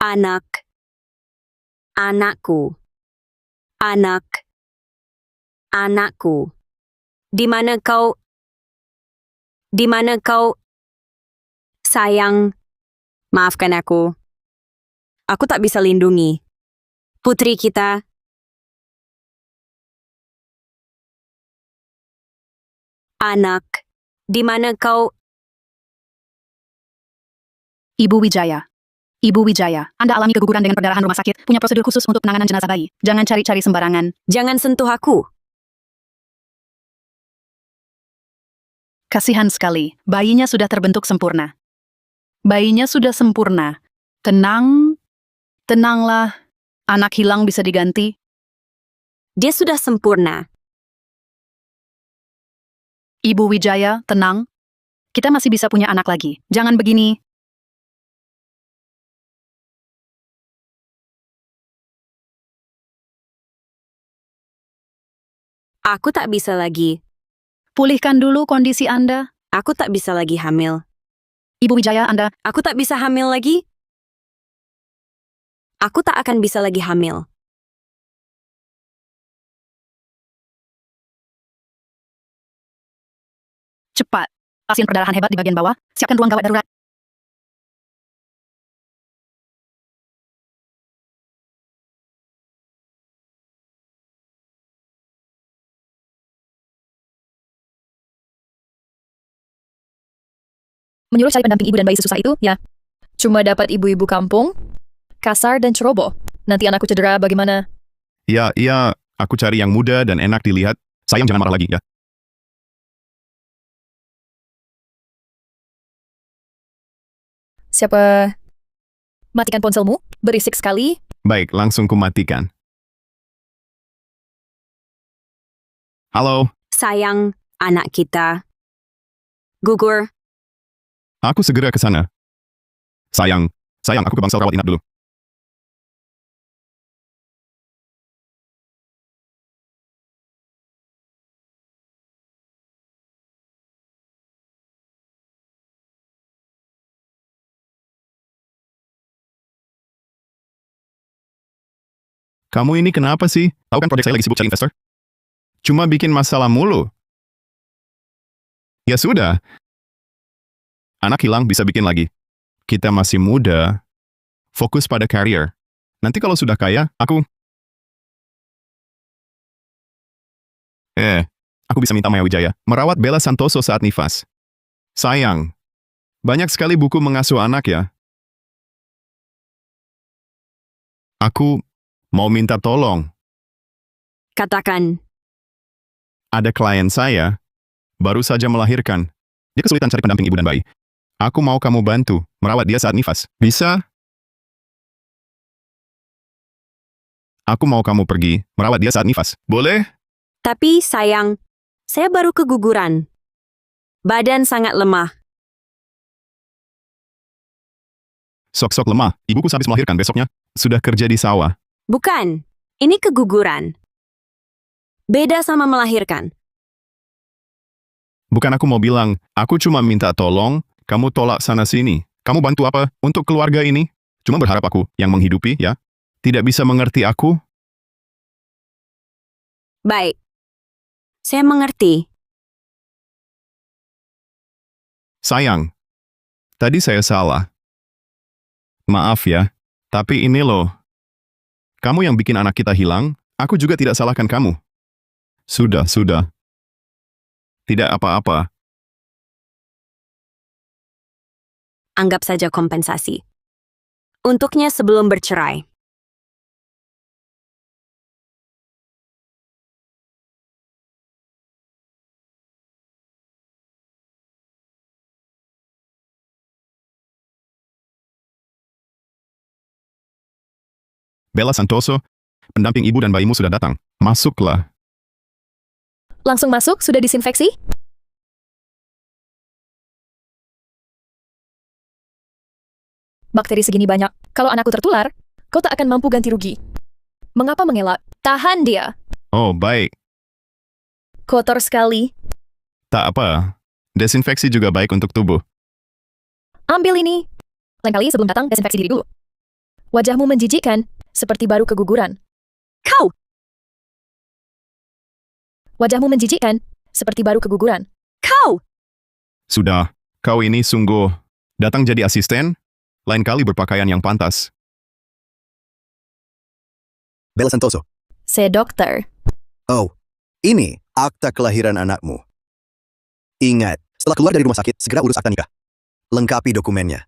Anak. Anakku. Anak. Anakku. Di mana kau? Di mana kau? Sayang, maafkan aku. Aku tak bisa lindungi putri kita. Anak, di mana kau? Ibu Wijaya. Ibu Wijaya, Anda alami keguguran dengan perdarahan rumah sakit, punya prosedur khusus untuk penanganan jenazah bayi. Jangan cari-cari sembarangan. Jangan sentuh aku. Kasihan sekali, bayinya sudah terbentuk sempurna. Bayinya sudah sempurna. Tenang, tenanglah. Anak hilang bisa diganti. Dia sudah sempurna. Ibu Wijaya, tenang. Kita masih bisa punya anak lagi. Jangan begini. Aku tak bisa lagi. Pulihkan dulu kondisi Anda. Aku tak bisa lagi hamil. Ibu Wijaya, Anda. Aku tak bisa hamil lagi. Aku tak akan bisa lagi hamil. Cepat. Pasien perdarahan hebat di bagian bawah. Siapkan ruang gawat darurat. Menyuruh cari pendamping ibu dan bayi sesusah itu, ya. Cuma dapat ibu-ibu kampung, kasar dan ceroboh. Nanti anakku cedera bagaimana? Iya, aku cari yang muda dan enak dilihat. Sayang jangan marah lagi ya. Siapa? Matikan ponselmu, berisik sekali. Baik, langsung kumatikan. Halo, Sayang, anak kita. Gugur. aku segera ke sana. Sayang, aku ke bangsal rawat inap dulu. Kamu ini kenapa sih? Tahu kan proyek saya lagi sibuk cari investor? Cuma bikin masalah mulu. Ya sudah. Anak hilang bisa bikin lagi. Kita masih muda. Fokus pada career. Nanti kalau sudah kaya, aku bisa minta Maya Wijaya merawat Bella Santoso saat nifas. Sayang. Banyak sekali buku mengasuh anak ya. Aku mau minta tolong. Katakan. Ada klien saya, baru saja melahirkan. Dia kesulitan cari pendamping ibu dan bayi. Aku mau kamu bantu merawat dia saat nifas. Bisa? Aku mau kamu pergi merawat dia saat nifas. Boleh? Tapi sayang, saya baru keguguran. Badan sangat lemah. Sok-sok lemah. Ibuku habis melahirkan besoknya. Sudah kerja di sawah. Bukan, ini keguguran. Beda sama melahirkan. Bukan aku mau bilang, aku cuma minta tolong, kamu tolak sana-sini. Kamu bantu apa untuk keluarga ini? Cuma berharap aku yang menghidupi, ya? Tidak bisa mengerti aku? Baik. Saya mengerti. Sayang, tadi saya salah. Maaf ya, tapi ini loh. Kamu yang bikin anak kita hilang, aku juga tidak salahkan kamu. Sudah. Tidak apa-apa. Anggap saja kompensasi. Untuknya sebelum bercerai. Bella Santoso, pendamping ibu dan bayimu sudah datang. Masuklah. Langsung masuk, sudah disinfeksi? Bakteri segini banyak. Kalau anakku tertular, kau tak akan mampu ganti rugi. Mengapa mengelak? Tahan dia. Oh, baik. Kotor sekali. Tak apa. Desinfeksi juga baik untuk tubuh. Ambil ini. Lain kali sebelum datang, desinfeksi diri dulu. Wajahmu menjijikkan, seperti baru keguguran. Kau! Wajahmu menjijikkan, seperti baru keguguran. Kau! Sudah, kau ini sungguh datang jadi asisten, lain kali berpakaian yang pantas. Bella Santoso. Saya dokter. Oh, ini akta kelahiran anakmu. Ingat, setelah keluar dari rumah sakit, segera urus akta nikah. Lengkapi dokumennya.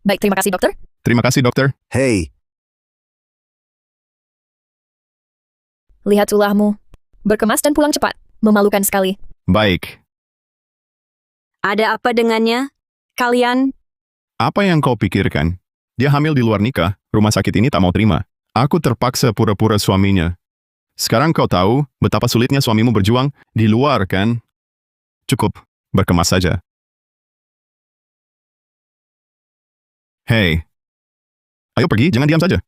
Baik, terima kasih dokter. Terima kasih, dokter. Hei, Lihat tulahmu. Berkemas dan pulang cepat. Memalukan sekali. Baik. Ada apa dengannya? Kalian? Apa yang kau pikirkan? Dia hamil di luar nikah, rumah sakit ini tak mau terima. Aku terpaksa pura-pura suaminya. Sekarang kau tahu betapa sulitnya suamimu berjuang di luar, kan? Cukup, berkemas saja. Hei, ayo pergi, jangan diam saja.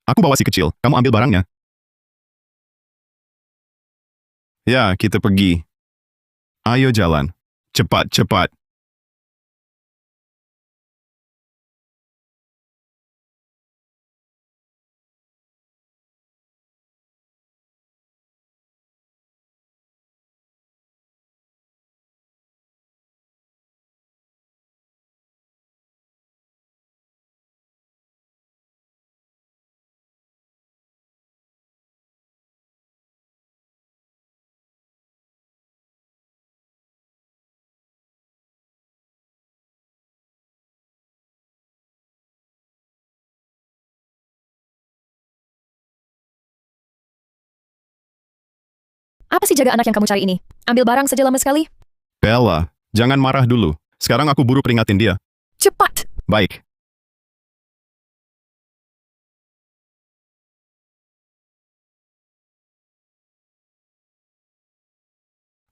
Aku bawa si kecil, kamu ambil barangnya. Ya, kita pergi. Ayo jalan. Cepat, cepat. Apa sih jaga anak yang kamu cari ini? Ambil barang saja lama sekali. Bella, jangan marah dulu. Sekarang aku buru peringatin dia. Cepat! Baik.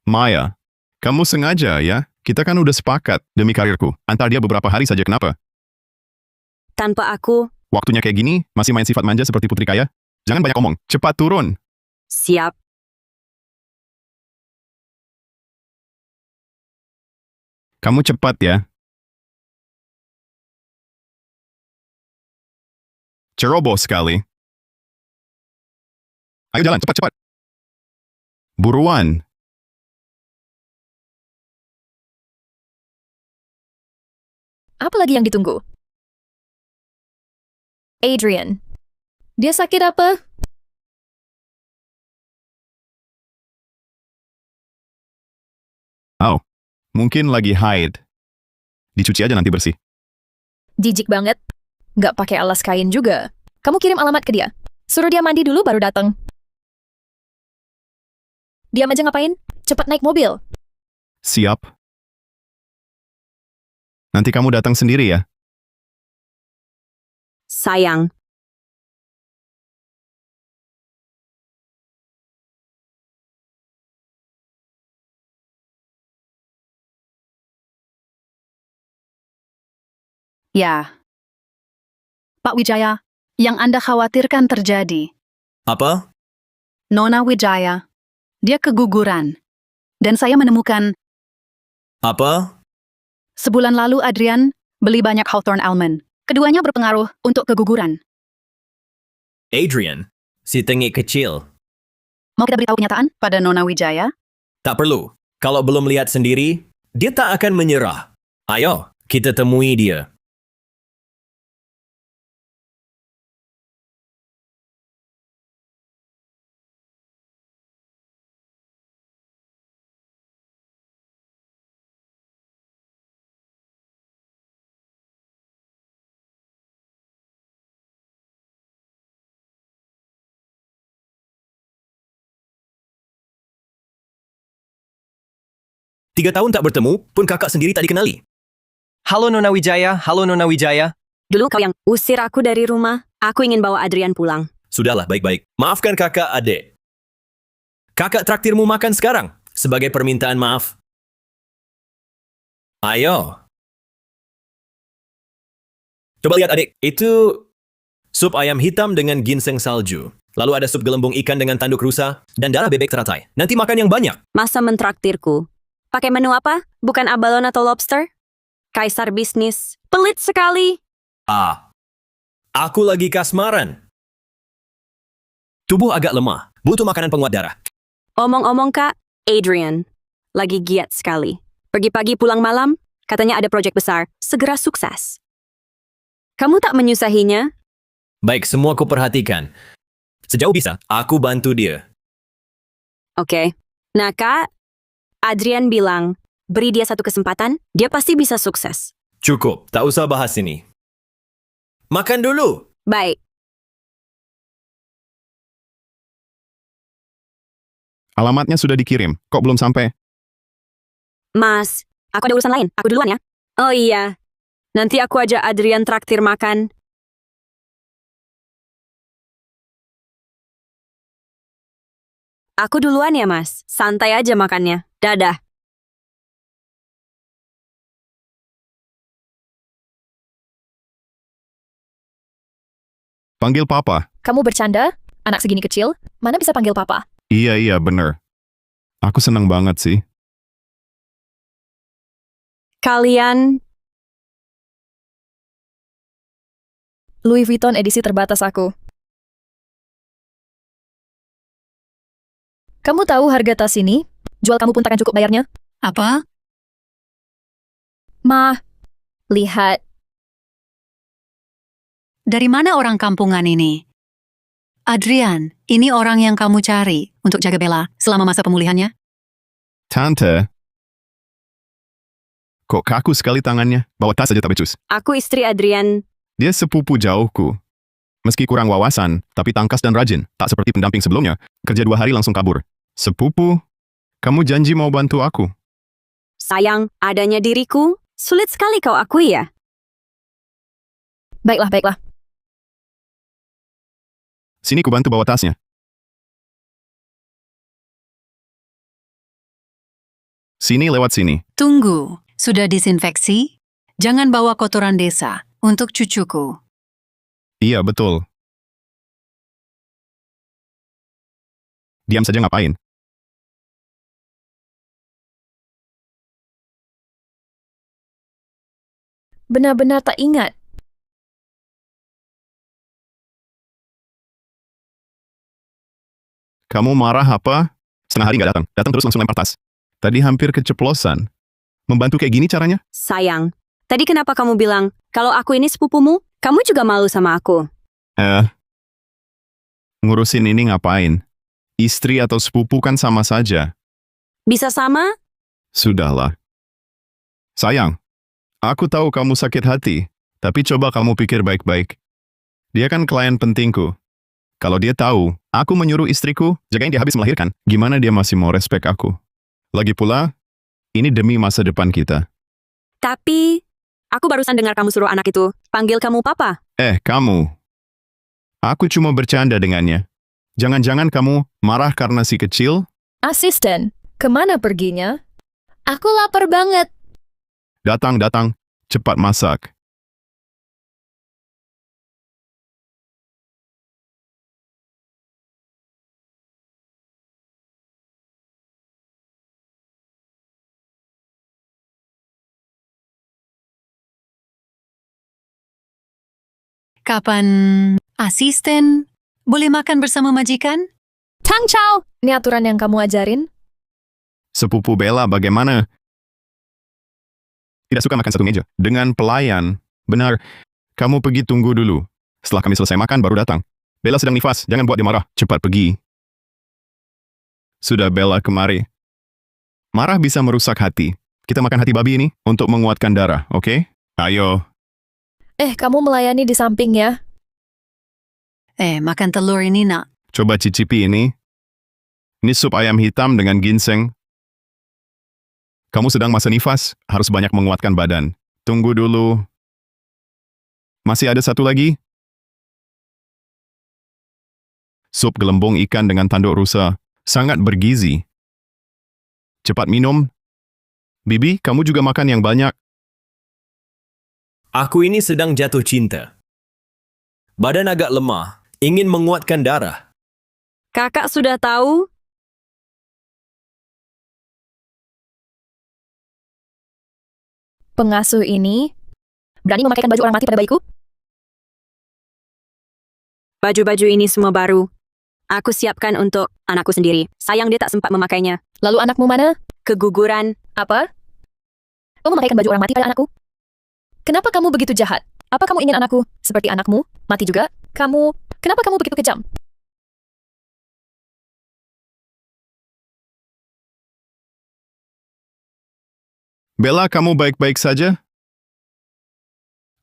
Maya, kamu sengaja ya? Kita kan udah sepakat demi karirku. Antar dia beberapa hari saja, kenapa? Tanpa aku? Waktunya kayak gini, masih main sifat manja seperti putri kaya? Jangan banyak omong, cepat turun. Siap. Kamu cepat ya. Ceroboh sekali. Ayo jalan, cepat-cepat. Buruan. Apa lagi yang ditunggu? Adrian. Dia sakit apa? Oh, mungkin lagi haid. Dicuci aja nanti bersih. Jijik banget. Nggak pakai alas kain juga. Kamu kirim alamat ke dia. Suruh dia mandi dulu baru datang. Diam aja ngapain? Cepat naik mobil. Siap. Nanti kamu datang sendiri ya. Sayang. Ya. Pak Wijaya, yang Anda khawatirkan terjadi. Apa? Nona Wijaya, dia keguguran. Dan saya menemukan Apa? sebulan lalu Adrian beli banyak Hawthorne almond. Keduanya berpengaruh untuk keguguran. Adrian, si tengik kecil. Mau kita beritahu kenyataan pada Nona Wijaya? Tak perlu. Kalau belum lihat sendiri, dia tak akan menyerah. Ayo, kita temui dia. Tiga tahun tak bertemu, pun kakak sendiri tak dikenali. Halo Nona Wijaya, halo Nona Wijaya. Dulu kau yang usir aku dari rumah. Aku ingin bawa Adrian pulang. Sudahlah, baik-baik. Maafkan kakak, adik. Kakak traktirmu makan sekarang, sebagai permintaan maaf. Ayo. Coba lihat, adik. Itu sup ayam hitam dengan ginseng salju. Lalu ada sup gelembung ikan dengan tanduk rusa dan darah bebek teratai. Nanti makan yang banyak. Masa mentraktirku? Pakai menu apa? Bukan abalone atau lobster? Kaisar bisnis. Pelit sekali. Aku lagi kasmaran. Tubuh agak lemah, butuh makanan penguat darah. Omong-omong Kak, Adrian. Lagi giat sekali. Pagi-pagi pulang malam, katanya ada proyek besar, segera sukses. Kamu tak menyusahinya? Baik, semua kuperhatikan. Sejauh bisa, aku bantu dia. Oke. Nah Kak, Adrian bilang, beri dia satu kesempatan, dia pasti bisa sukses. Cukup, tak usah bahas ini. Makan dulu. Baik. Alamatnya sudah dikirim. Kok belum sampai? Mas, aku ada urusan lain. Aku duluan ya. Oh iya. Nanti aku ajak Adrian traktir makan. Aku duluan ya, Mas. Santai aja makannya. Dadah. Panggil papa. Kamu bercanda? Anak segini kecil? Mana bisa panggil papa? Iya, bener. Aku senang banget sih. Kalian, Louis Vuitton edisi terbatas aku. Kamu tahu harga tas ini? Jual kamu pun takkan cukup bayarnya. Apa? Ma, lihat. Dari mana orang kampungan ini? Adrian, ini orang yang kamu cari untuk jaga Bella selama masa pemulihannya? Tante. Kok kaku sekali tangannya? Bawa tas aja tak becus. aku istri Adrian. Dia sepupu jauhku. Meski kurang wawasan, tapi tangkas dan rajin. Tak seperti pendamping sebelumnya. Kerja 2 hari langsung kabur. Sepupu, kamu janji mau bantu aku. Sayang, adanya diriku, sulit sekali kau akui ya. Baiklah, baiklah. Sini ku bantu bawa tasnya. Sini lewat sini. Tunggu, sudah disinfeksi? Jangan bawa kotoran desa untuk cucuku. Iya, betul. Diam saja ngapain? Benar-benar tak ingat. Kamu marah apa? Setengah hari nggak datang. Datang terus langsung lempar tas. Tadi hampir keceplosan. Membantu kayak gini caranya? Sayang, tadi kenapa kamu bilang, kalau aku ini sepupumu, kamu juga malu sama aku? Ngurusin ini ngapain? Istri atau sepupu kan sama saja. Bisa sama? Sudahlah. Sayang, aku tahu kamu sakit hati, tapi coba kamu pikir baik-baik. Dia kan klien pentingku. Kalau dia tahu, aku menyuruh istriku jagain dia habis melahirkan, gimana dia masih mau respek aku? Lagi pula, ini demi masa depan kita. Tapi, aku barusan dengar kamu suruh anak itu panggil kamu papa. Kamu. Aku cuma bercanda dengannya. Jangan-jangan kamu marah karena si kecil? Asisten, kemana perginya? Aku lapar banget. Datang, cepat masak. Kapan asisten boleh makan bersama majikan? Tang Chow! Ini aturan yang kamu ajarin? Sepupu Bella bagaimana? Tidak suka makan satu meja. Dengan pelayan. Benar, kamu pergi tunggu dulu. Setelah kami selesai makan, baru datang. Bella sedang nifas, jangan buat dia marah. Cepat pergi. Sudah Bella kemari. Marah bisa merusak hati. Kita makan hati babi ini untuk menguatkan darah, oke? Ayo. Kamu melayani di samping ya. Makan telur ini nak. Coba cicipi ini. Ini sup ayam hitam dengan ginseng. Kamu sedang masa nifas, harus banyak menguatkan badan. Tunggu dulu. Masih ada satu lagi? Sup gelembung ikan dengan tanduk rusa. Sangat bergizi. Cepat minum. Bibi, kamu juga makan yang banyak. Aku ini sedang jatuh cinta. Badan agak lemah, ingin menguatkan darah. Kakak sudah tahu? Pengasuh ini berani memakaikan baju orang mati pada bayiku? Baju-baju ini semua baru. Aku siapkan untuk anakku sendiri. Sayang dia tak sempat memakainya. Lalu anakmu mana? Keguguran. Apa? Kau memakaikan baju orang mati pada anakku? Kenapa kamu begitu jahat? Apa kamu ingin anakku seperti anakmu? Mati juga? Kenapa kamu begitu kejam? Bella, kamu baik-baik saja?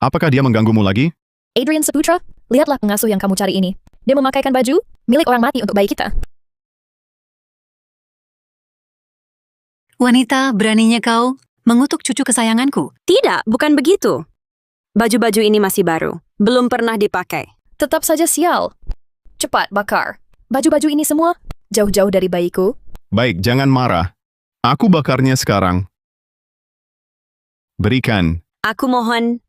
Apakah dia mengganggumu lagi? Adrian Saputra, lihatlah pengasuh yang kamu cari ini. Dia memakaikan baju milik orang mati untuk bayi kita. Wanita, beraninya kau mengutuk cucu kesayanganku. Tidak, bukan begitu. Baju-baju ini masih baru. Belum pernah dipakai. Tetap saja sial. Cepat, bakar. Baju-baju ini semua jauh-jauh dari bayiku. Baik, jangan marah. Aku bakarnya sekarang. Berikan. Aku mohon.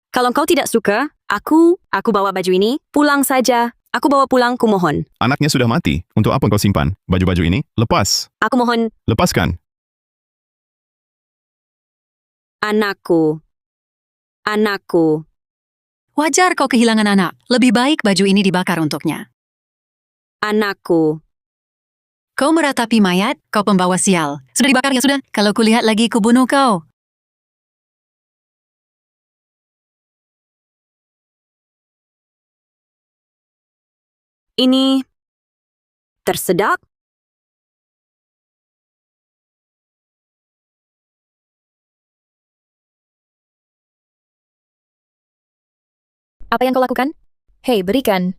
Kalau kau tidak suka, aku bawa baju ini. Pulang saja. Aku bawa pulang, ku mohon. Anaknya sudah mati. Untuk apa kau simpan baju-baju ini? Lepas. Aku mohon. Lepaskan. Anakku. Anakku. Wajar kau kehilangan anak. Lebih baik baju ini dibakar untuknya. Anakku. Kau meratapi mayat, kau pembawa sial. Sudah dibakar ya sudah. Kalau kulihat lagi, kubunuh kau. Ini tersedak. Apa yang kau lakukan? Hei, berikan.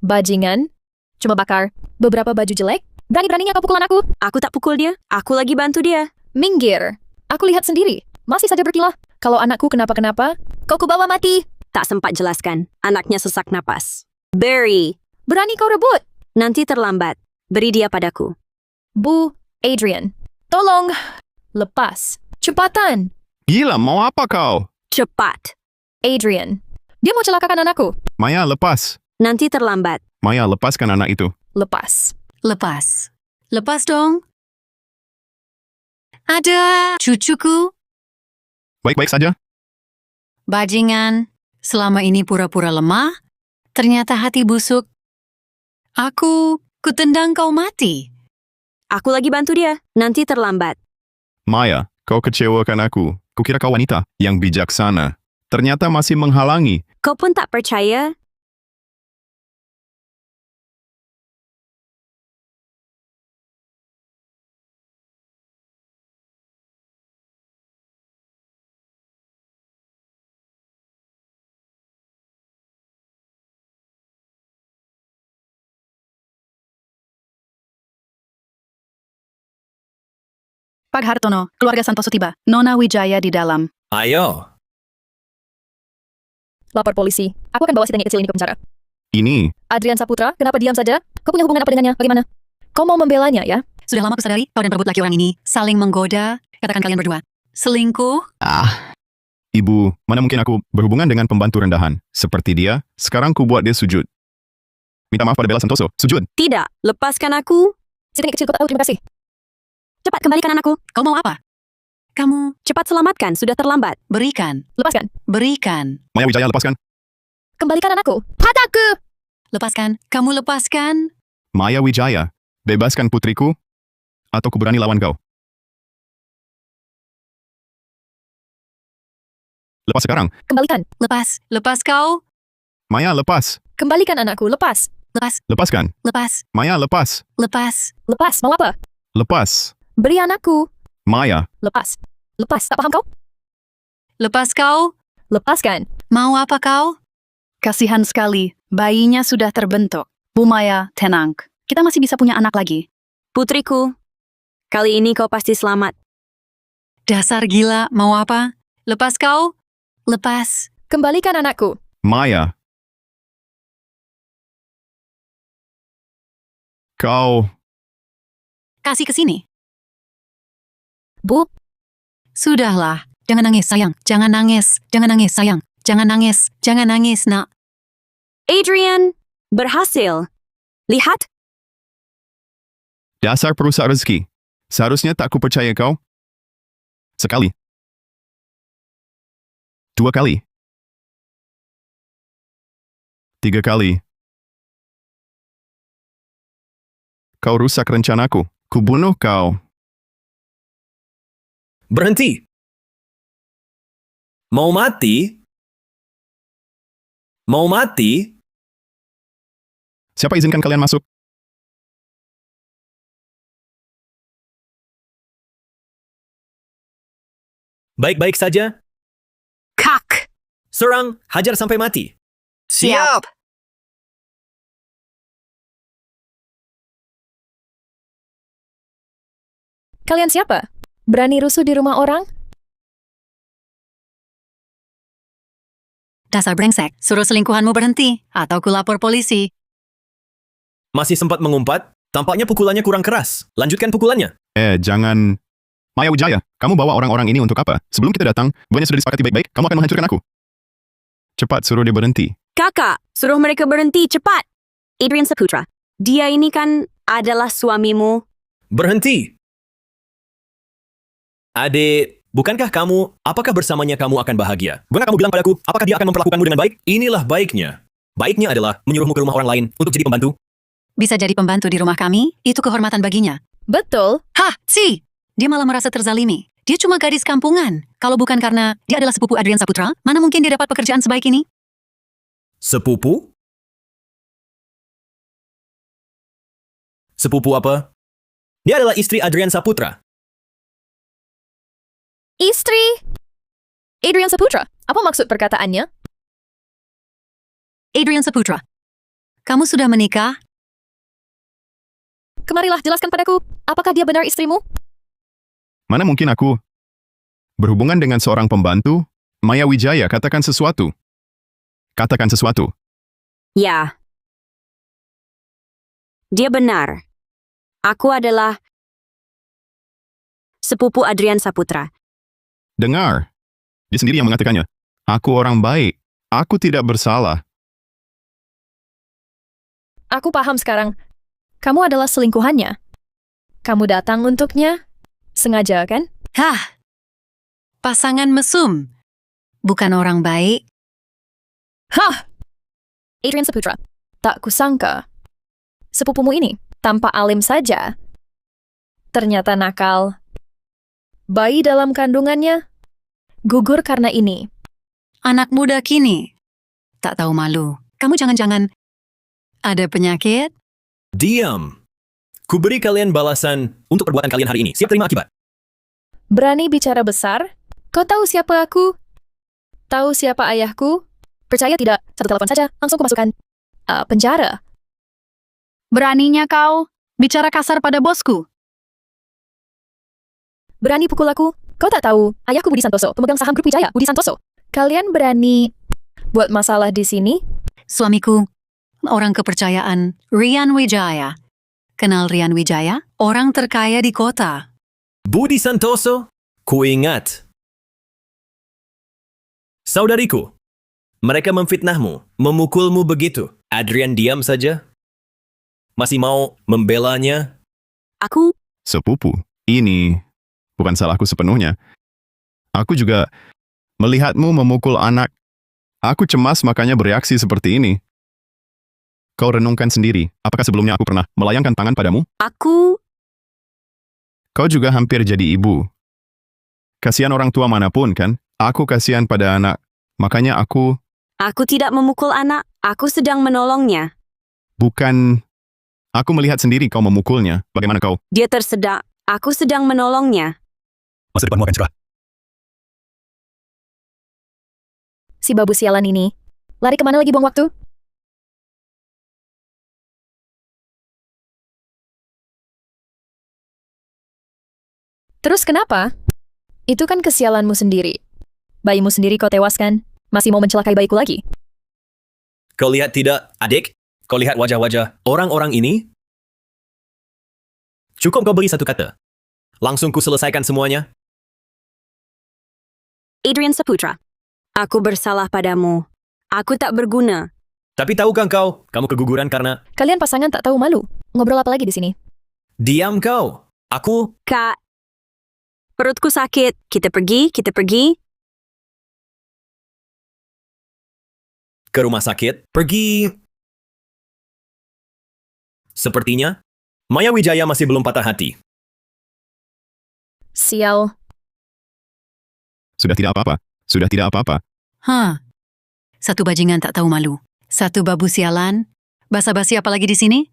Bajingan. Cuma bakar beberapa baju jelek. Berani-beraninya kau pukul anakku. Aku tak pukul dia. Aku lagi bantu dia. Minggir. Aku lihat sendiri. Masih saja berkilah. Kalau anakku kenapa-kenapa, kau kubawa mati. Tak sempat jelaskan. Anaknya sesak napas. Barry. Berani kau rebut. Nanti terlambat. Beri dia padaku. Bu, Adrian. Tolong. Lepas. Cepatan. Gila, mau apa kau? Cepat. Adrian. Dia mau celakakan anakku. Maya, lepas. Nanti terlambat. Maya, lepaskan anak itu. Lepas. Lepas. Lepas dong. Ada cucuku. Baik-baik saja. Bajingan. Selama ini pura-pura lemah. Ternyata hati busuk. Kutendang kau mati. Aku lagi bantu dia. Nanti terlambat. Maya, kau kecewakan aku. Kukira kau wanita yang bijaksana. Ternyata masih menghalangi. Kau pun tak percaya? Pak Hartono, keluarga Santoso tiba. Nona Wijaya di dalam. Ayo. Lapor polisi. Aku akan bawa si tengik kecil ini ke penjara. Ini, Adrian Saputra, kenapa diam saja? Kau punya hubungan apa dengannya? Bagaimana? Kau mau membelanya, ya? Sudah lama kusadari, kau dan perebut laki orang ini saling menggoda. Katakan kalian berdua. Selingkuh? ibu, mana mungkin aku berhubungan dengan pembantu rendahan. Seperti dia, sekarang ku buat dia sujud. Minta maaf pada Bella Santoso. Sujud. Tidak. Lepaskan aku. Si tengik kecil kau tahu, terima kasih. Cepat kembalikan anakku. Kau mau apa? Kamu Cepat selamatkan. Sudah terlambat. berikan. Lepaskan. Berikan. Maya Wijaya, lepaskan. Kembalikan anakku. Padaku! Lepaskan. Kamu lepaskan. Maya Wijaya, bebaskan putriku, atau ku berani lawan kau. Lepas sekarang. Kembalikan. Lepas. Lepas kau. Maya, lepas. Kembalikan anakku. Lepas. Lepas. Lepaskan. Lepas. Maya, lepas. Lepas. Lepas. Mau apa? Lepas. Beri anakku. Maya, Lepas. Lepas. Tak paham kau? Lepas kau. Lepaskan. Mau apa kau? Kasihan sekali. Bayinya sudah terbentuk. Bu Maya, tenang. Kita masih bisa punya anak lagi. Putriku. Kali ini kau pasti selamat. Dasar gila. Mau apa? Lepas kau. Lepas. Kembalikan anakku. Maya. Kau, Kasih ke sini. Bu, Sudahlah. Jangan nangis, sayang. Jangan nangis. Jangan nangis, sayang. Jangan nangis. Jangan nangis, nak. Adrian. Berhasil. Lihat. dasar perusak rezeki. Seharusnya tak ku percaya kau. Sekali. 2 kali. 3 kali. Kau rusak rencanaku. Kubunuh kau. Berhenti! Mau mati? Mau mati? Siapa izinkan kalian masuk? Baik-baik saja. Kak! Serang, hajar sampai mati. Siap! Kalian siapa? Berani rusuh di rumah orang? Dasar brengsek, suruh selingkuhanmu berhenti, atau kulapor polisi. Masih sempat mengumpat? Tampaknya pukulannya kurang keras. Lanjutkan pukulannya. Jangan... Maya Wijaya, kamu bawa orang-orang ini untuk apa? Sebelum kita datang, bukannya sudah disepakati baik-baik, kamu akan menghancurkan aku. Cepat suruh dia berhenti. Kakak, suruh mereka berhenti cepat. Adrian Saputra, dia ini kan adalah suamimu. Berhenti! Adik, bukankah kamu, apakah bersamanya kamu akan bahagia? Bukankah kamu bilang padaku, apakah dia akan memperlakukanmu dengan baik? Inilah baiknya. Baiknya adalah menyuruhmu ke rumah orang lain untuk jadi pembantu. Bisa jadi pembantu di rumah kami, itu kehormatan baginya. Betul. Hah, si! Dia malah merasa terzalimi. Dia cuma gadis kampungan. Kalau bukan karena dia adalah sepupu Adrian Saputra, mana mungkin dia dapat pekerjaan sebaik ini? Sepupu? Sepupu apa? Dia adalah istri Adrian Saputra. Istri Adrian Saputra. Apa maksud perkataannya? Adrian Saputra, kamu sudah menikah? Kemarilah, jelaskan padaku. Apakah dia benar istrimu? Mana mungkin aku berhubungan dengan seorang pembantu? Maya Wijaya, katakan sesuatu. Katakan sesuatu. Ya. Dia benar. Aku adalah sepupu Adrian Saputra. Dengar. Dia sendiri yang mengatakannya. Aku orang baik. Aku tidak bersalah. Aku paham sekarang. Kamu adalah selingkuhannya. Kamu datang untuknya. Sengaja, kan? Hah, pasangan mesum. Bukan orang baik. Hah! Adrian Saputra, tak kusangka. Sepupumu ini, tanpa alim saja. Ternyata nakal. Bayi dalam kandungannya, gugur karena ini. Anak muda kini, tak tahu malu. Kamu jangan-jangan ada penyakit? Diam. Kuberi kalian balasan untuk perbuatan kalian hari ini. Siap terima akibat. Berani bicara besar? Kau tahu siapa aku? Tahu siapa ayahku? Percaya tidak? Satu telepon saja, langsung kumasukkan penjara. Beraninya kau bicara kasar pada bosku. Berani pukul aku? Kau tak tahu, ayahku Budi Santoso, pemegang saham grup Wijaya, Budi Santoso. Kalian berani buat masalah di sini? Suamiku, orang kepercayaan Rian Wijaya. Kenal Rian Wijaya? Orang terkaya di kota. Budi Santoso, kuingat. Saudariku, mereka memfitnahmu, memukulmu begitu. Adrian diam saja? Masih mau membelanya? Aku Sepupu. Ini bukan salahku sepenuhnya. Aku juga melihatmu memukul anak. Aku cemas makanya bereaksi seperti ini. Kau renungkan sendiri, apakah sebelumnya aku pernah melayangkan tangan padamu? Kau juga hampir jadi ibu. Kasihan orang tua manapun, kan? Aku kasihan pada anak. Makanya aku tidak memukul anak. Aku sedang menolongnya. bukan... Aku melihat sendiri kau memukulnya. Bagaimana kau? Dia tersedak. Aku sedang menolongnya. Masa depanmu akan cerah. Si babu sialan ini. Lari kemana lagi buang waktu? Terus kenapa? Itu kan kesialanmu sendiri. Bayimu sendiri kau tewaskan. Masih mau mencelakai bayiku lagi? Kau lihat tidak, adik? Kau lihat wajah-wajah orang-orang ini? Cukup kau beri satu kata. Langsung ku selesaikan semuanya. Adrian Saputra, aku bersalah padamu. Aku tak berguna. Tapi tahukah kau, kamu keguguran karena... Kalian pasangan tak tahu malu. Ngobrol apa lagi di sini? Diam kau. Aku... Kak, perutku sakit. Kita pergi. ke rumah sakit, pergi... Sepertinya, Maya Wijaya masih belum patah hati. Sial. Sudah tidak apa-apa. Sudah tidak apa-apa. Satu bajingan tak tahu malu. Satu babu sialan. Basa-basi apa lagi di sini?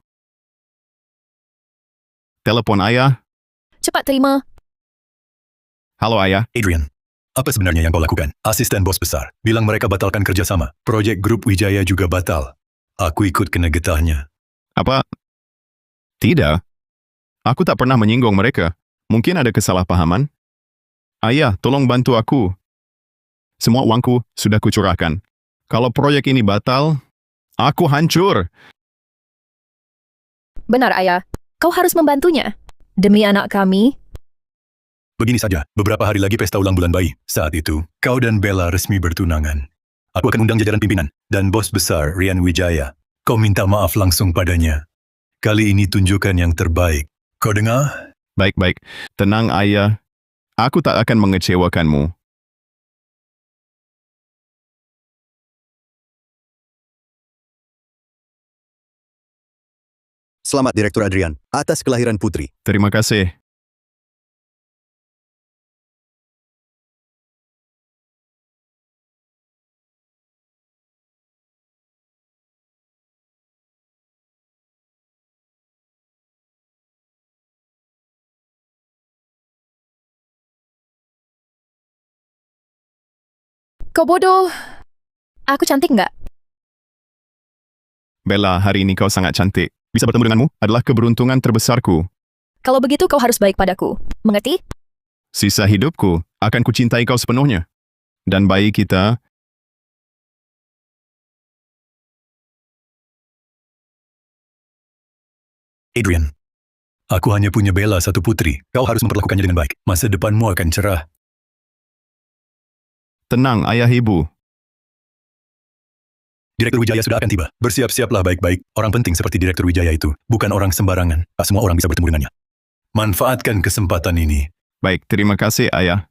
Telepon ayah. Cepat terima. Halo ayah. Adrian, apa sebenarnya yang kau lakukan? Asisten bos besar bilang mereka batalkan kerjasama. Proyek grup Wijaya juga batal. Aku ikut kena getahnya. Apa? Tidak. Aku tak pernah menyinggung mereka. Mungkin ada kesalahpahaman. Ayah, tolong bantu aku. Semua uangku sudah kucurahkan. Kalau proyek ini batal, aku hancur. Benar, Ayah. Kau harus membantunya. Demi anak kami. Begini saja, beberapa hari lagi pesta ulang bulan bayi. Saat itu, kau dan Bella resmi bertunangan. Aku akan undang jajaran pimpinan dan bos besar Rian Wijaya. Kau minta maaf langsung padanya. Kali ini tunjukkan yang terbaik. Kau dengar? Baik-baik. Tenang ayah. Aku tak akan mengecewakanmu. Selamat Direktur Adrian, atas kelahiran putri. Terima kasih. Kau bodoh. Aku cantik nggak? Bella, hari ini kau sangat cantik. Bisa bertemu denganmu adalah keberuntungan terbesarku. Kalau begitu kau harus baik padaku. Mengerti? Sisa hidupku akan kucintai kau sepenuhnya. Dan bayi kita... Adrian, aku hanya punya Bella satu putri. Kau harus memperlakukannya dengan baik. Masa depanmu akan cerah. Tenang, ayah ibu. Direktur Wijaya sudah akan tiba. Bersiap-siaplah baik-baik. Orang penting seperti Direktur Wijaya itu bukan orang sembarangan. Tak semua orang bisa bertemu dengannya. Manfaatkan kesempatan ini. Baik, terima kasih ayah.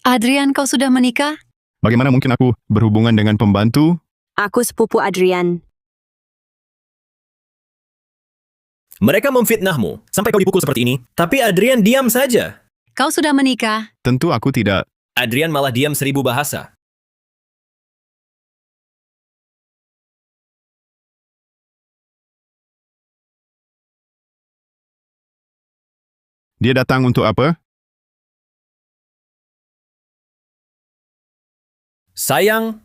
Adrian, kau sudah menikah? Bagaimana mungkin aku berhubungan dengan pembantu? Aku sepupu Adrian. Mereka memfitnahmu sampai kau dipukul seperti ini. Tapi Adrian diam saja. Kau sudah menikah? Tentu aku tidak. Adrian malah diam 1000 bahasa. Dia datang untuk apa? Sayang,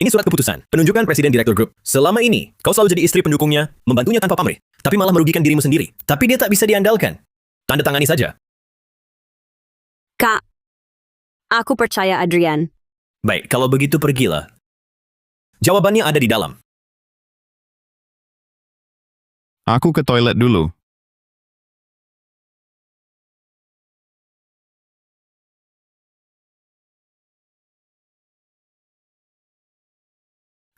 ini surat keputusan. Penunjukan Presiden Direktur Grup. Selama ini, kau selalu jadi istri pendukungnya, membantunya tanpa pamrih. Tapi malah merugikan dirimu sendiri. Tapi dia tak bisa diandalkan. Tanda tangani saja. Kak, aku percaya Adrian. Baik, kalau begitu pergilah. Jawabannya ada di dalam. Aku ke toilet dulu.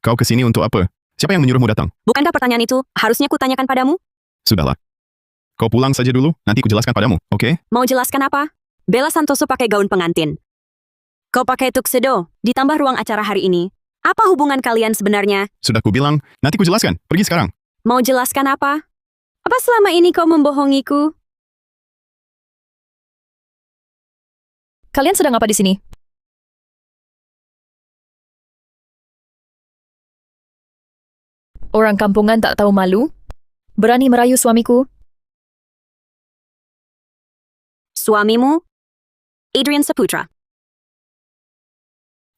Kau kesini untuk apa? Siapa yang menyuruhmu datang? Bukankah pertanyaan itu harusnya kutanyakan padamu? Sudahlah. Kau pulang saja dulu, nanti kujelaskan padamu, oke? Mau jelaskan apa? Bella Santoso pakai gaun pengantin. Kau pakai tuxedo, ditambah ruang acara hari ini. Apa hubungan kalian sebenarnya? Sudah kubilang, nanti kujelaskan. Pergi sekarang. Mau jelaskan apa? Apa selama ini kau membohongiku? Kalian sedang apa di sini? Orang kampungan tak tahu malu? Berani merayu suamiku? Suamimu? Adrian Saputra.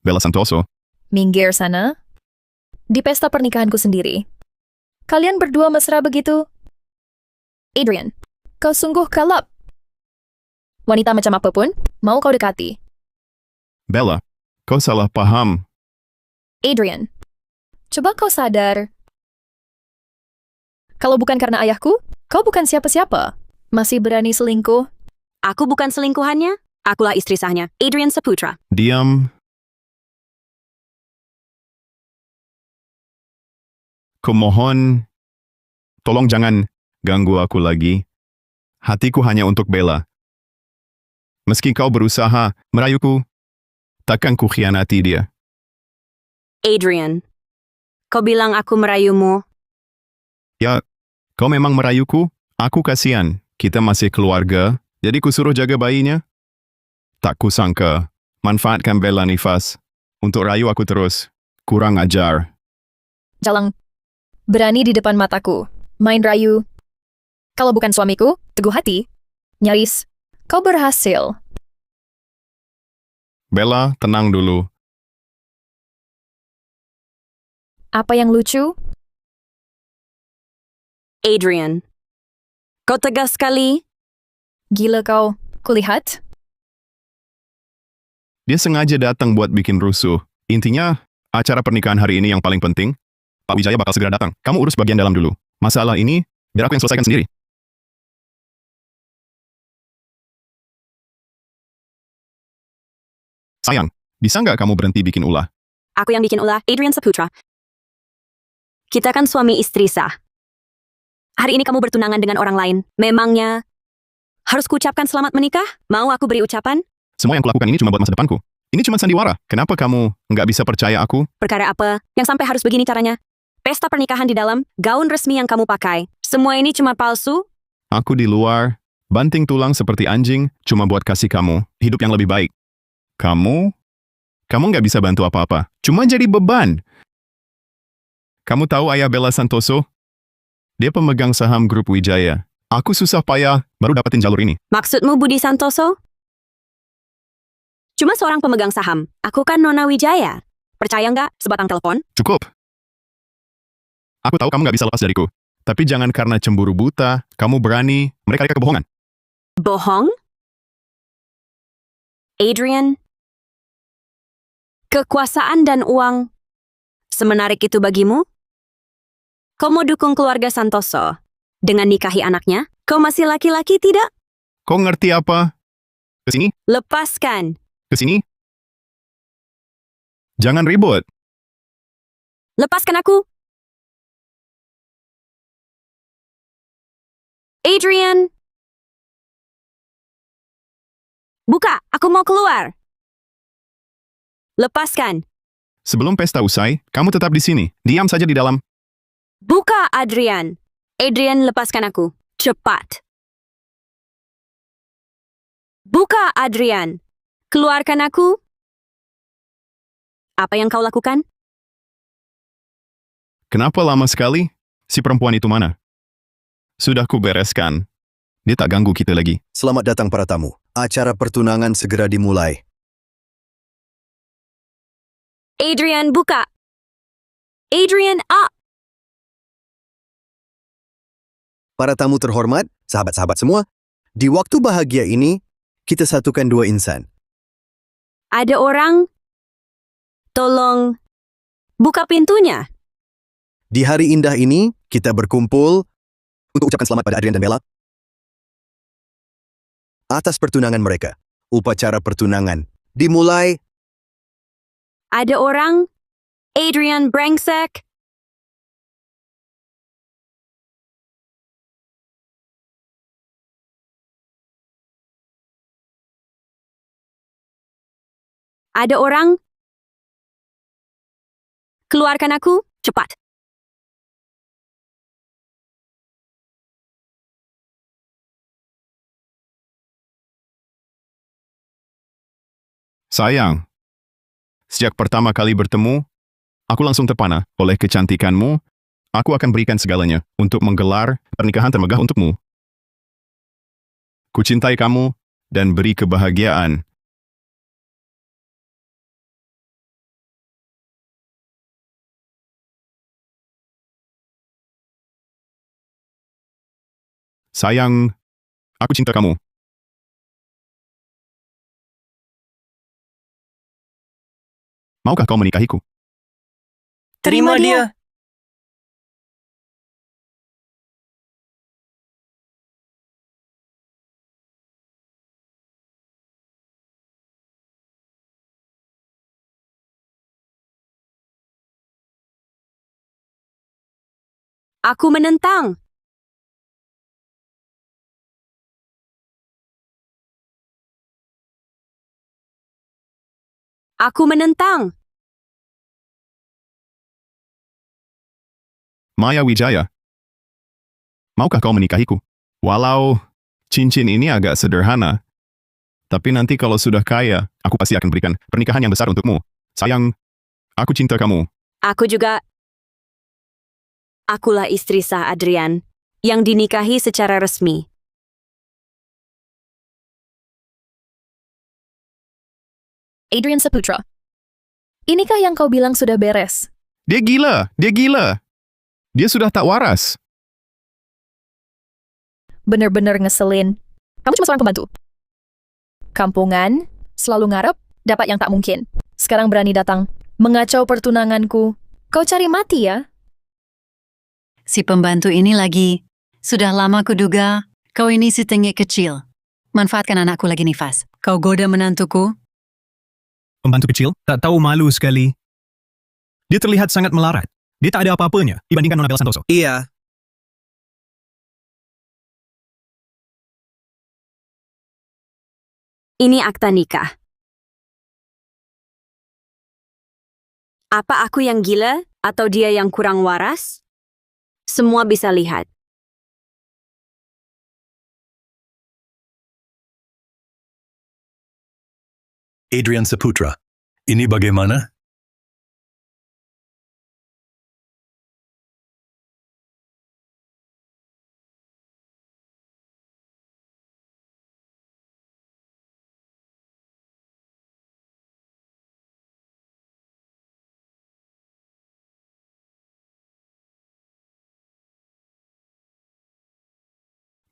Bella Santoso. Minggir sana. Di pesta pernikahanku sendiri. Kalian berdua mesra begitu? Adrian, kau sungguh kalap. Wanita macam apapun, mau kau dekati. Bella, kau salah paham. Adrian, coba kau sadar. Kalau bukan karena ayahku, kau bukan siapa-siapa. Masih berani selingkuh? Aku bukan selingkuhannya. Akulah istri sahnya, Adrian Saputra. Diam. Kumohon, tolong jangan ganggu aku lagi. hatiku hanya untuk Bella. Meski kau berusaha merayuku, takkan ku khianati dia. Adrian, kau bilang aku merayumu. Ya, kau memang merayuku? Aku kasihan, kita masih keluarga, jadi kusuruh jaga bayinya. Tak kusangka, manfaatkan Bella nifas untuk rayu aku terus. Kurang ajar. Jalang. Berani di depan mataku. Main rayu. Kalau bukan suamiku, teguh hati. Nyaris. Kau berhasil. Bella, tenang dulu. Apa yang lucu? Adrian, kau tegas sekali. Gila kau. Kulihat? Dia sengaja datang buat bikin rusuh. Intinya, acara pernikahan hari ini yang paling penting. Pak Wijaya bakal segera datang. Kamu urus bagian dalam dulu. Masalah ini, biar aku yang selesaikan sendiri. Sayang, bisa nggak kamu berhenti bikin ulah? Aku yang bikin ulah, Adrian Saputra. Kita kan suami istri sah. Hari ini kamu bertunangan dengan orang lain. Memangnya harus kuucapkan selamat menikah? Mau aku beri ucapan? Semua yang kulakukan ini cuma buat masa depanku. Ini cuma sandiwara. Kenapa kamu nggak bisa percaya aku? Perkara apa yang sampai harus begini caranya? Pesta pernikahan di dalam, gaun resmi yang kamu pakai. Semua ini cuma palsu? Aku di luar, banting tulang seperti anjing, cuma buat kasih kamu hidup yang lebih baik. Kamu nggak bisa bantu apa-apa. Cuma jadi beban. Kamu tahu ayah Bella Santoso? Dia pemegang saham grup Wijaya. Aku susah payah baru dapetin jalur ini. Maksudmu Budi Santoso? Cuma seorang pemegang saham. Aku kan Nona Wijaya. Percaya nggak sebatang telepon? Cukup. Aku tahu kamu nggak bisa lepas dariku. Tapi jangan karena cemburu buta, kamu berani mereka kebohongan. Bohong? Adrian? Kekuasaan dan uang semenarik itu bagimu? Kau mau dukung keluarga Santoso dengan nikahi anaknya? Kau masih laki-laki tidak? Kau ngerti apa? Kesini? Lepaskan. Kesini? Jangan ribut. Lepaskan aku. Adrian. Buka, aku mau keluar. Lepaskan. Sebelum pesta usai, kamu tetap di sini. Diam saja di dalam. Buka, Adrian. Adrian, lepaskan aku. Cepat. Buka, Adrian. Keluarkan aku. Apa yang kau lakukan? Kenapa lama sekali? Si perempuan itu mana? Sudah kubereskan. Dia tak ganggu kita lagi. Selamat datang para tamu. Acara pertunangan segera dimulai. Adrian, buka. Adrian, up. Para tamu terhormat, sahabat-sahabat semua, di waktu bahagia ini, kita satukan dua insan. Ada orang? Tolong, buka pintunya. Di hari indah ini, kita berkumpul untuk ucapkan selamat pada Adrian dan Bella atas pertunangan mereka. Upacara pertunangan dimulai. Ada orang? Adrian brengsek. Ada orang? Keluarkan aku, cepat. Sayang, sejak pertama kali bertemu, aku langsung terpana oleh kecantikanmu. Aku akan berikan segalanya untuk menggelar pernikahan termegah untukmu. Kucintai kamu dan beri kebahagiaan. Sayang, aku cinta kamu. Maukah kau menikahiku? Terima dia. Aku menentang. Aku menentang. Maya Wijaya, maukah kau menikahiku? Walau cincin ini agak sederhana, tapi nanti kalau sudah kaya, aku pasti akan berikan pernikahan yang besar untukmu. Sayang, aku cinta kamu. Aku juga. Akulah istri sah Adrian, yang dinikahi secara resmi. Adrian Saputra. Inikah yang kau bilang sudah beres? Dia gila, dia gila. Dia sudah tak waras. Bener-bener ngeselin. Kamu cuma seorang pembantu. Kampungan, selalu ngarep, dapat yang tak mungkin. Sekarang berani datang, mengacau pertunanganku. Kau cari mati ya? Si pembantu ini lagi. Sudah lama kuduga, kau ini si tengik kecil. Manfaatkan anakku lagi nifas. Kau goda menantuku? Pembantu kecil, tak tahu malu sekali. Dia terlihat sangat melarat. Dia tak ada apa-apanya dibandingkan Nona Bella Santoso. Iya. Ini akta nikah. Apa aku yang gila atau dia yang kurang waras? Semua bisa lihat. Adrian Saputra, ini bagaimana?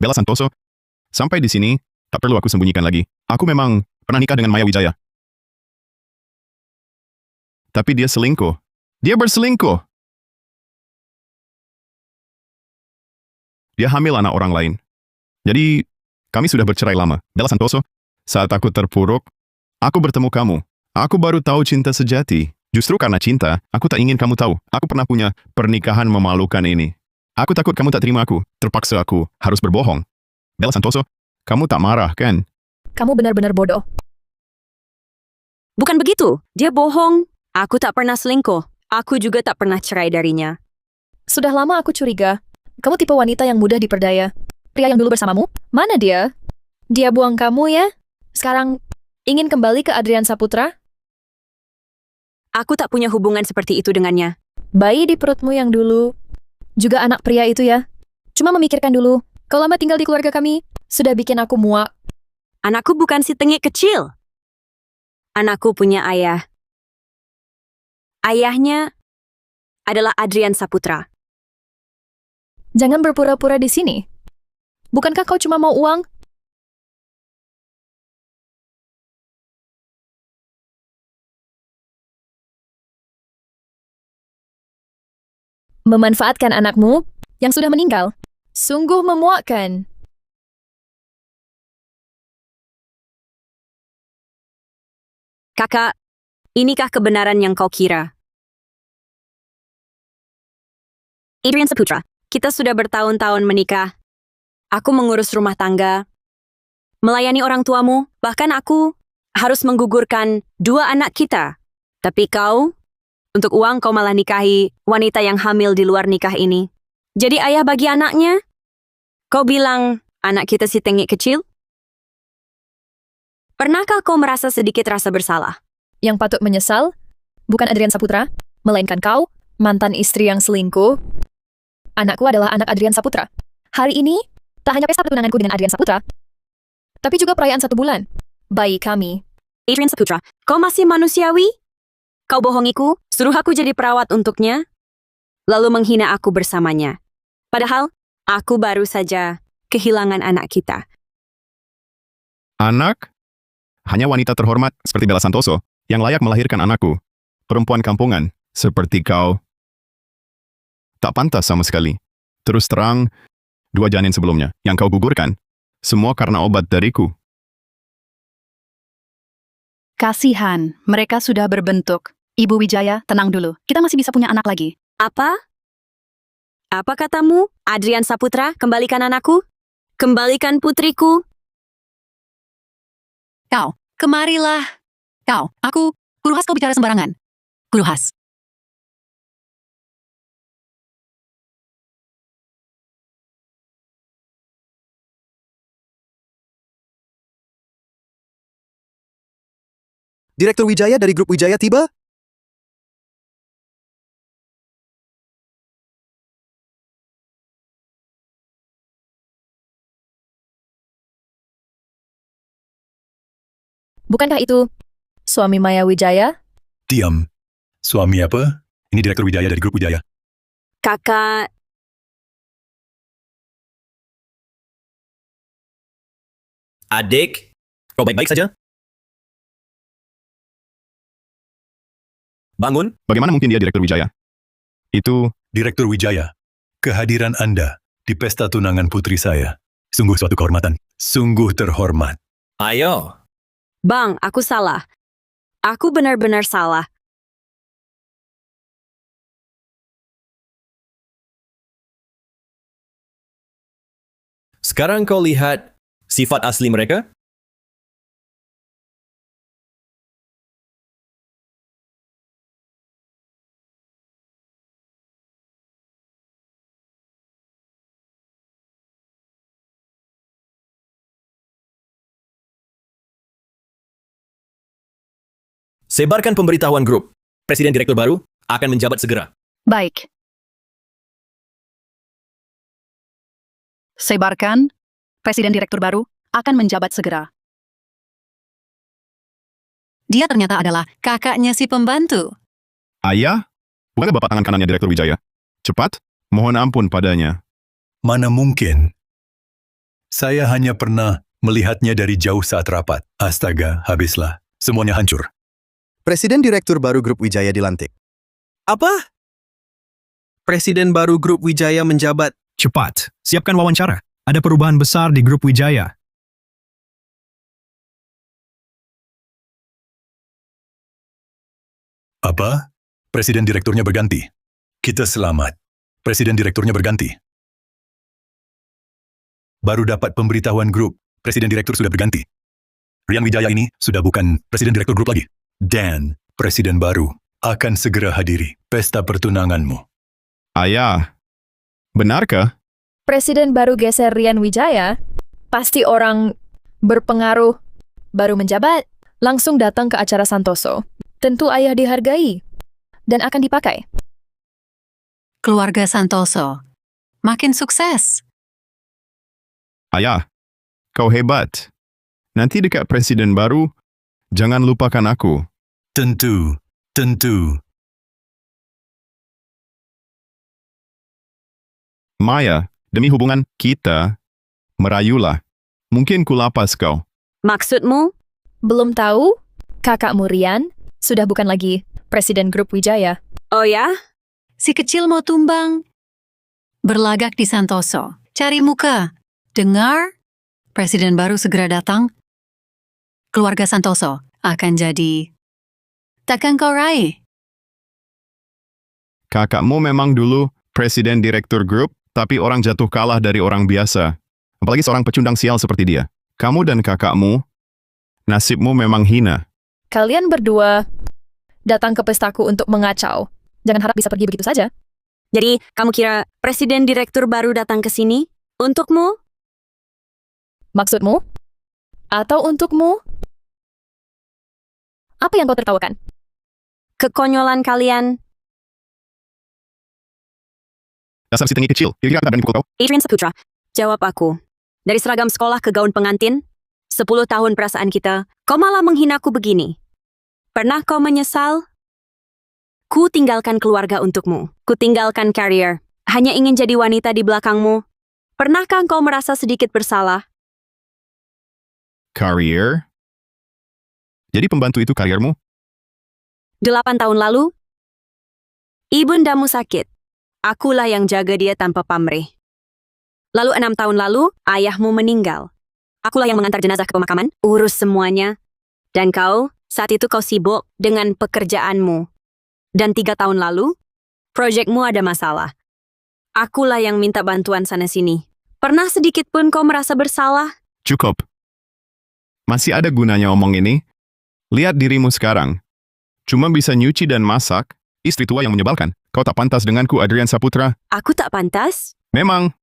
Bella Santoso, sampai di sini, tak perlu aku sembunyikan lagi. Aku memang pernah nikah dengan Maya Wijaya. Tapi dia selingkuh. Dia berselingkuh. Dia hamil anak orang lain. Jadi, kami sudah bercerai lama. Bella Santoso, saat aku terpuruk, aku bertemu kamu. Aku baru tahu cinta sejati. Justru karena cinta, aku tak ingin kamu tahu. Aku pernah punya pernikahan memalukan ini. Aku takut kamu tak terima aku. Terpaksa aku harus berbohong. Bella Santoso, kamu tak marah, kan? Kamu benar-benar bodoh. Bukan begitu. Dia bohong. Aku tak pernah selingkuh. Aku juga tak pernah cerai darinya. Sudah lama aku curiga. Kamu tipe wanita yang mudah diperdaya. Pria yang dulu bersamamu, mana dia? Dia buang kamu ya? Sekarang ingin kembali ke Adrian Saputra? Aku tak punya hubungan seperti itu dengannya. Bayi di perutmu yang dulu, juga anak pria itu ya? Cuma memikirkan dulu, kau lama tinggal di keluarga kami, sudah bikin aku muak. Anakku bukan si tengik kecil. Anakku punya ayah. Ayahnya adalah Adrian Saputra. Jangan berpura-pura di sini. Bukankah kau cuma mau uang? Memanfaatkan anakmu yang sudah meninggal. Sungguh memuakkan. Kakak, inikah kebenaran yang kau kira? Adrian Saputra, kita sudah bertahun-tahun menikah. Aku mengurus rumah tangga, melayani orang tuamu, bahkan aku harus menggugurkan 2 anak kita. Tapi kau, untuk uang kau malah nikahi wanita yang hamil di luar nikah ini. Jadi ayah bagi anaknya? Kau bilang anak kita si tengik kecil? Pernahkah kau merasa sedikit rasa bersalah? Yang patut menyesal, bukan Adrian Saputra, melainkan kau, mantan istri yang selingkuh. Anakku adalah anak Adrian Saputra. Hari ini, tak hanya pesta pertunanganku dengan Adrian Saputra, tapi juga perayaan 1 bulan. Bayi kami. Adrian Saputra, kau masih manusiawi? Kau bohongiku, suruh aku jadi perawat untuknya, lalu menghina aku bersamanya. Padahal, aku baru saja kehilangan anak kita. Anak? Hanya wanita terhormat seperti Bella Santoso yang layak melahirkan anakku. Perempuan kampungan seperti kau. Tak pantas sama sekali. Terus terang, 2 janin sebelumnya yang kau gugurkan, semua karena obat dariku. Kasihan, mereka sudah berbentuk. Ibu Wijaya, tenang dulu. Kita masih bisa punya anak lagi. Apa? Apa katamu? Adrian Saputra, kembalikan anakku? Kembalikan putriku? Kau, kemarilah. Kau, aku Kuruhas kau bicara sembarangan. Kuruhas. Direktur Wijaya dari grup Wijaya tiba? Bukankah itu suami Maya Wijaya? Diam. Suami apa? Ini Direktur Wijaya dari grup Wijaya. Kakak, Adik, kau baik-baik saja? Bangun. Bagaimana mungkin dia Direktur Wijaya? Itu Direktur Wijaya, kehadiran Anda di pesta tunangan putri saya. Sungguh suatu kehormatan. Sungguh terhormat. Ayo. Bang, aku salah. Aku benar-benar salah. Sekarang kau lihat sifat asli mereka? Sebarkan pemberitahuan grup. Presiden Direktur baru akan menjabat segera. Baik. Sebarkan, Presiden Direktur baru akan menjabat segera. Dia ternyata adalah kakaknya si pembantu. ayah? Bukankah bapak tangan kanannya Direktur Wijaya? Cepat, mohon ampun padanya. Mana mungkin? Saya hanya pernah melihatnya dari jauh saat rapat. Astaga, habislah. Semuanya hancur. Presiden Direktur baru grup Wijaya dilantik. Apa? Presiden baru grup Wijaya menjabat. Cepat, siapkan wawancara. Ada perubahan besar di grup Wijaya. Apa? Presiden Direkturnya berganti. Kita selamat. Presiden Direkturnya berganti. Baru dapat pemberitahuan grup. Presiden Direktur sudah berganti. Rian Wijaya ini sudah bukan Presiden Direktur grup lagi. Dan Presiden baru akan segera hadiri pesta pertunanganmu. Ayah, benarkah? Presiden baru geser Rian Wijaya? Pasti orang berpengaruh baru menjabat. Langsung datang ke acara Santoso. Tentu ayah dihargai dan akan dipakai. Keluarga Santoso makin sukses. Ayah, kau hebat. Nanti dekat presiden baru, jangan lupakan aku. Tentu, tentu. Maya, demi hubungan kita, merayulah. Mungkin ku lapas kau. Maksudmu? Belum tahu? Kakakmu Rian sudah bukan lagi Presiden Grup Wijaya. Oh ya? Si kecil mau tumbang. Berlagak di Santoso. Cari muka. Dengar? Presiden baru segera datang. Keluarga Santoso akan jadi. Takkan kau raih? Kakakmu memang dulu presiden direktur grup, tapi orang jatuh kalah dari orang biasa. Apalagi seorang pecundang sial seperti dia. Kamu dan kakakmu, nasibmu memang hina. Kalian berdua datang ke pestaku untuk mengacau. Jangan harap bisa pergi begitu saja. Jadi, kamu kira presiden direktur baru datang ke sini? Untukmu? Maksudmu? Atau untukmu? Apa yang kau tertawakan? Kekonyolan kalian. Dasar si tengi kecil, kira-kira kita berani pukul kau? Adrian Saputra, jawab aku. Dari seragam sekolah ke gaun pengantin, 10 tahun perasaan kita, kau malah menghinaku begini. Pernah kau menyesal? Ku tinggalkan keluarga untukmu. Ku tinggalkan karier. Hanya ingin jadi wanita di belakangmu. Pernahkah kau merasa sedikit bersalah? Career? Jadi pembantu itu kariermu? 8 tahun lalu, ibundamu sakit. Akulah yang jaga dia tanpa pamrih. Lalu 6 tahun lalu, ayahmu meninggal. Akulah yang mengantar jenazah ke pemakaman, urus semuanya. Dan kau, saat itu kau sibuk dengan pekerjaanmu. Dan 3 tahun lalu, proyekmu ada masalah. Akulah yang minta bantuan sana-sini. Pernah sedikit pun kau merasa bersalah? Cukup. Masih ada gunanya omong ini? Lihat dirimu sekarang. Cuma bisa nyuci dan masak, istri tua yang menyebalkan. Kau tak pantas denganku, Adrian Saputra. Aku tak pantas? Memang,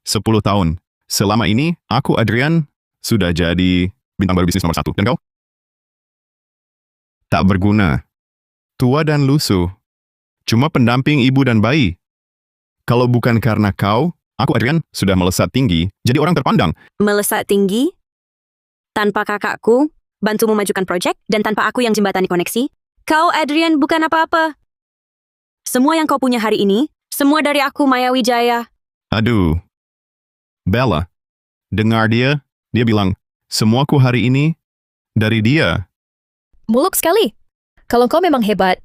10 tahun. Selama ini, aku, Adrian, sudah jadi bintang baru bisnis nomor 1. Dan kau? Tak berguna. Tua dan lusuh. Cuma pendamping ibu dan bayi. Kalau bukan karena kau, aku, Adrian, sudah melesat tinggi, jadi orang terpandang. Melesat tinggi? Tanpa kakakku, bantu memajukan proyek, dan tanpa aku yang jembatani koneksi? Kau, Adrian, bukan apa-apa. Semua yang kau punya hari ini, semua dari aku, Maya Wijaya. Aduh. Bella, dengar dia bilang, semuaku hari ini dari dia. Muluk sekali. Kalau kau memang hebat,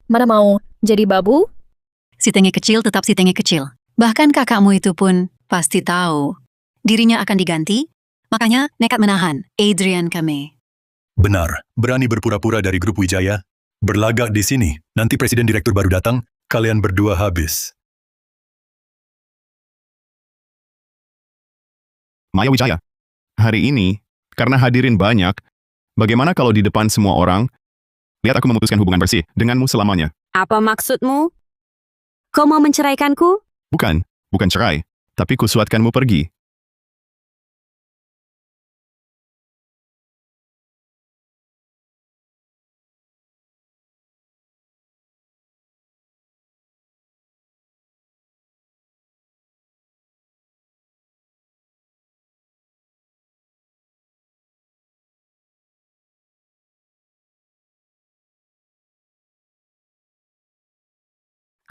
mana mau jadi babu? Si tenge kecil tetap si tenge kecil. Bahkan kakakmu itu pun pasti tahu dirinya akan diganti, makanya nekat menahan Adrian Kame. Benar, berani berpura-pura dari grup Wijaya. Berlagak di sini, nanti presiden direktur baru datang, kalian berdua habis. Maya Wijaya, hari ini, karena hadirin banyak, bagaimana kalau di depan semua orang, lihat aku memutuskan hubungan bersih denganmu selamanya. Apa maksudmu? Kau mau menceraikanku? Bukan cerai, tapi kusuatkanmu pergi.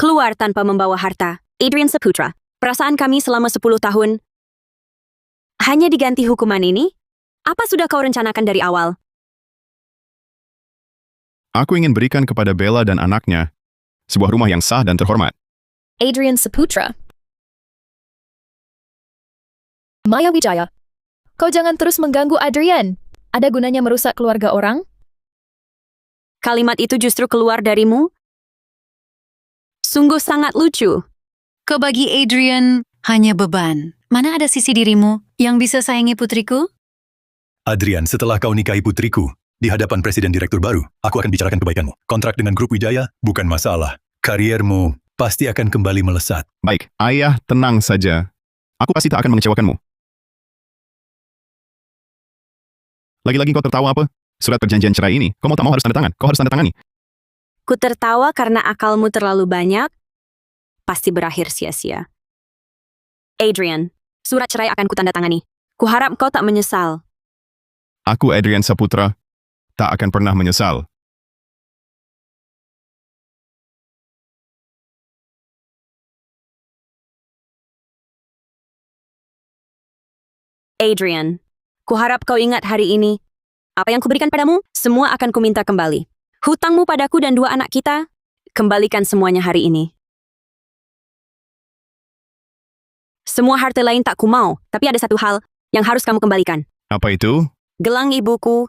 Keluar tanpa membawa harta. Adrian Saputra. Perasaan kami selama 10 tahun hanya diganti hukuman ini? Apa sudah kau rencanakan dari awal? Aku ingin berikan kepada Bella dan anaknya sebuah rumah yang sah dan terhormat. Adrian Saputra. Maya Wijaya. Kau jangan terus mengganggu Adrian. Ada gunanya merusak keluarga orang? Kalimat itu justru keluar darimu? Sungguh sangat lucu. Kau bagi Adrian hanya beban. Mana ada sisi dirimu yang bisa sayangi putriku? Adrian, setelah kau nikahi putriku, di hadapan presiden direktur baru, aku akan bicarakan kebaikanmu. Kontrak dengan grup Wijaya bukan masalah. Kariermu pasti akan kembali melesat. Baik, ayah, tenang saja. Aku pasti tak akan mengecewakanmu. Lagi-lagi kau tertawa apa? Surat perjanjian cerai ini, kau mau tak mau harus tanda tangan. Kau harus tanda tangani. Ku tertawa karena akalmu terlalu banyak. Pasti berakhir sia-sia. Adrian, surat cerai akan kutandatangani. Kuharap kau tak menyesal. Aku, Adrian Saputra, tak akan pernah menyesal. Adrian, kuharap kau ingat hari ini. Apa yang kuberikan padamu, semua akan kuminta kembali. Hutangmu padaku dan 2 anak kita, kembalikan semuanya hari ini. Semua harta lain tak kumau, tapi ada satu hal yang harus kamu kembalikan. Apa itu? Gelang ibuku.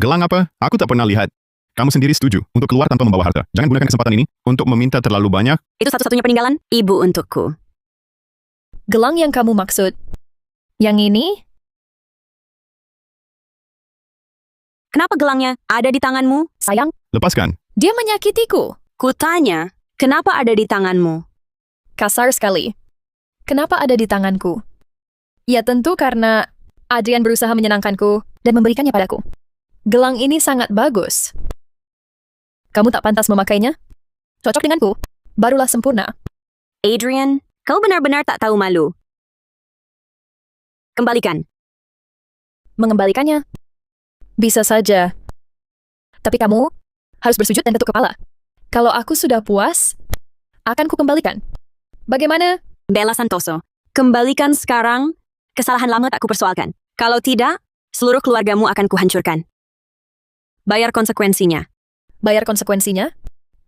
Gelang apa? Aku tak pernah lihat. Kamu sendiri setuju untuk keluar tanpa membawa harta. Jangan gunakan kesempatan ini untuk meminta terlalu banyak. Itu satu-satunya peninggalan ibu untukku. Gelang yang kamu maksud. Yang ini? Kenapa gelangnya ada di tanganmu? Sayang, Lepaskan. dia menyakitiku. Kutanya, kenapa ada di tanganmu? Kasar sekali. Kenapa ada di tanganku? Ya tentu karena Adrian berusaha menyenangkanku dan memberikannya padaku. Gelang ini sangat bagus. Kamu tak pantas memakainya? Cocok denganku. Barulah sempurna. Adrian, kau benar-benar tak tahu malu. Kembalikan. Mengembalikannya? Bisa saja. Tapi kamu harus bersujud dan ketuk kepala. Kalau aku sudah puas, akan kukembalikan. Bagaimana? Bella Santoso, kembalikan sekarang. Kesalahan lama tak kupersoalkan. Kalau tidak, seluruh keluargamu akan kuhancurkan. Bayar konsekuensinya. Bayar konsekuensinya?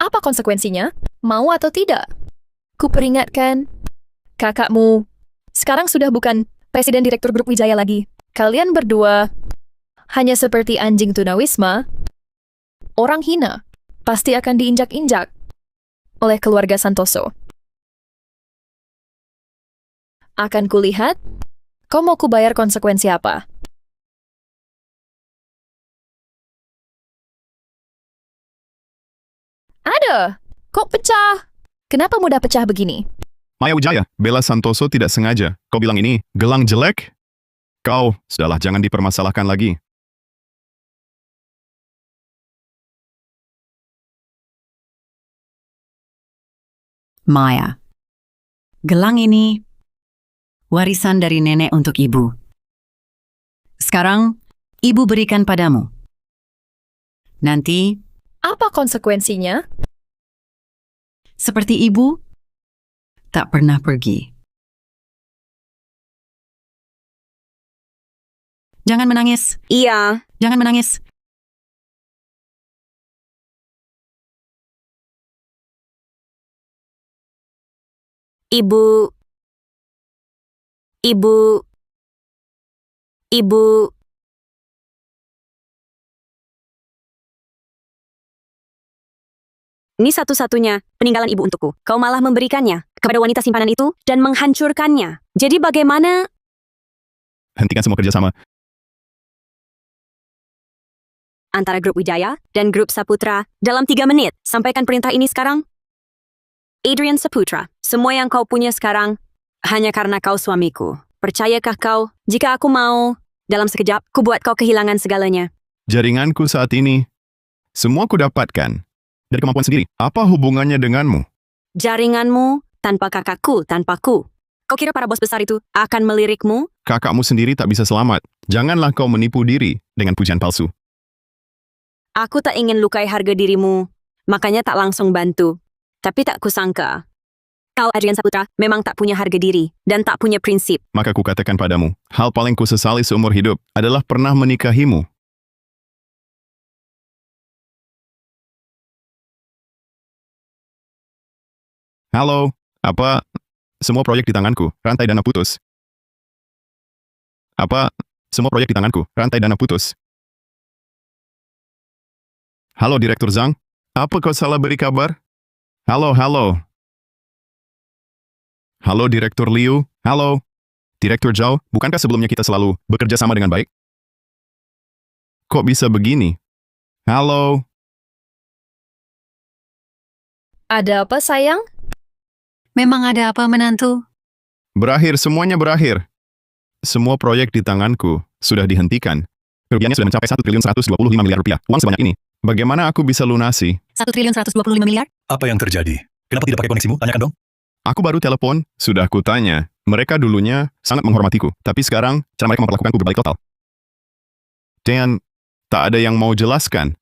Apa konsekuensinya? Mau atau tidak? Kuperingatkan, kakakmu sekarang sudah bukan presiden direktur grup Wijaya lagi. Kalian berdua hanya seperti anjing tunawisma. Orang hina pasti akan diinjak-injak oleh keluarga Santoso. Akan kulihat, kau mau kubayar konsekuensi apa? Wijaya, kok pecah? Kenapa mudah pecah begini? Maya Wijaya, Bella Santoso tidak sengaja. Kau bilang ini gelang jelek? Kau, sudahlah jangan dipermasalahkan lagi. Maya, gelang ini warisan dari nenek untuk ibu. Sekarang, ibu berikan padamu. Nanti, Apa konsekuensinya? seperti ibu, tak pernah pergi. Jangan menangis, Iya, jangan menangis. Ibu. Ibu. Ibu. Ini satu-satunya peninggalan ibu untukku. Kau malah memberikannya kepada wanita simpanan itu dan menghancurkannya. Jadi bagaimana? Hentikan semua kerjasama. Antara grup Wijaya dan grup Saputra dalam 3 menit. Sampaikan perintah ini sekarang. Adrian Saputra, semua yang kau punya sekarang hanya karena kau suamiku. Percayakah kau, jika aku mau, dalam sekejap, ku buat kau kehilangan segalanya. Jaringanku saat ini, semua ku dapatkan. Dari kemampuan sendiri, apa hubungannya denganmu? Jaringanmu tanpa kakakku, tanpaku. Kau kira para bos besar itu akan melirikmu? Kakakmu sendiri tak bisa selamat. Janganlah kau menipu diri dengan pujian palsu. Aku tak ingin lukai harga dirimu, makanya tak langsung bantu. Tapi tak kusangka. Kau, Adrian Saputra, memang tak punya harga diri dan tak punya prinsip. Maka ku katakan padamu, hal paling ku sesali seumur hidup adalah pernah menikahimu. Halo, apa? Semua proyek di tanganku, rantai dana putus. Apa? Semua proyek di tanganku, rantai dana putus. Halo Direktur Zhang, apa kau salah beri kabar? Halo, halo. Halo Direktur Liu, halo. Direktur Zhao, bukankah sebelumnya kita selalu bekerja sama dengan baik? Kok bisa begini? Halo. Ada apa, sayang? Memang ada apa, menantu? Berakhir, semuanya berakhir. Semua proyek di tanganku sudah dihentikan. Kerugiannya sudah mencapai 1.125 miliar rupiah. Uang sebanyak ini. Bagaimana aku bisa lunasi? 1.125 miliar? Apa yang terjadi? Kenapa tidak pakai koneksimu? Tanyakan dong. Aku baru telepon, sudah kutanya. Mereka dulunya sangat menghormatiku, tapi sekarang cara mereka memperlakukanku berbalik total. Dan tak ada yang mau jelaskan.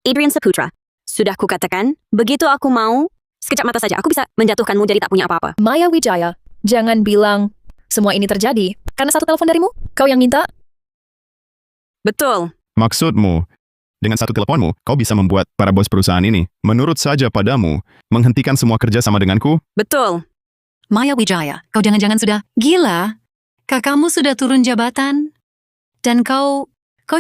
Adrian Saputra, sudah kukatakan, begitu aku mau, sekejap mata saja aku bisa menjatuhkanmu jadi tak punya apa-apa. Maya Wijaya, jangan bilang semua ini terjadi karena satu telepon darimu. Kau yang minta? Betul. Maksudmu, dengan satu teleponmu, kau bisa membuat para bos perusahaan ini, menurut saja padamu, menghentikan semua kerja sama denganku? Betul. Maya Wijaya, kau jangan-jangan sudah gila? Kakakmu sudah turun jabatan? Dan kau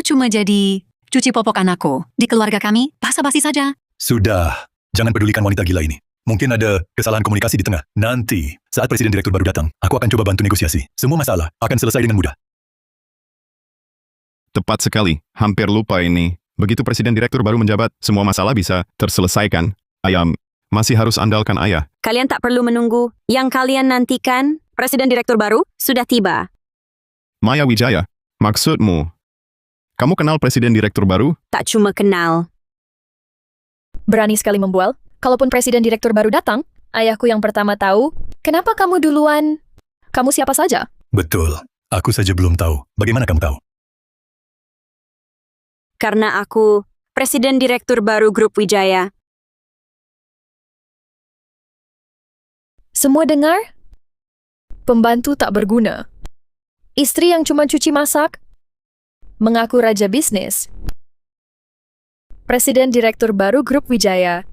cuma jadi cuci popok anakku. Di keluarga kami, basa-basi saja. Sudah, jangan pedulikan wanita gila ini. Mungkin ada kesalahan komunikasi di tengah. Nanti, saat Presiden Direktur baru datang, aku akan coba bantu negosiasi. Semua masalah akan selesai dengan mudah. Tepat sekali, hampir lupa ini. Begitu Presiden Direktur baru menjabat, semua masalah bisa terselesaikan. Ayam, masih harus andalkan ayah. Kalian tak perlu menunggu. Yang kalian nantikan, Presiden Direktur baru sudah tiba. Maya Wijaya, maksudmu, kamu kenal Presiden Direktur baru? Tak cuma kenal. Berani sekali membual. Kalaupun presiden direktur baru datang, ayahku yang pertama tahu, kenapa kamu duluan? Kamu siapa saja? Betul, aku saja belum tahu. Bagaimana kamu tahu? Karena aku Presiden Direktur baru Grup Wijaya. Semua dengar? Pembantu tak berguna. Istri yang cuma cuci masak? Mengaku raja bisnis. Presiden Direktur baru Grup Wijaya.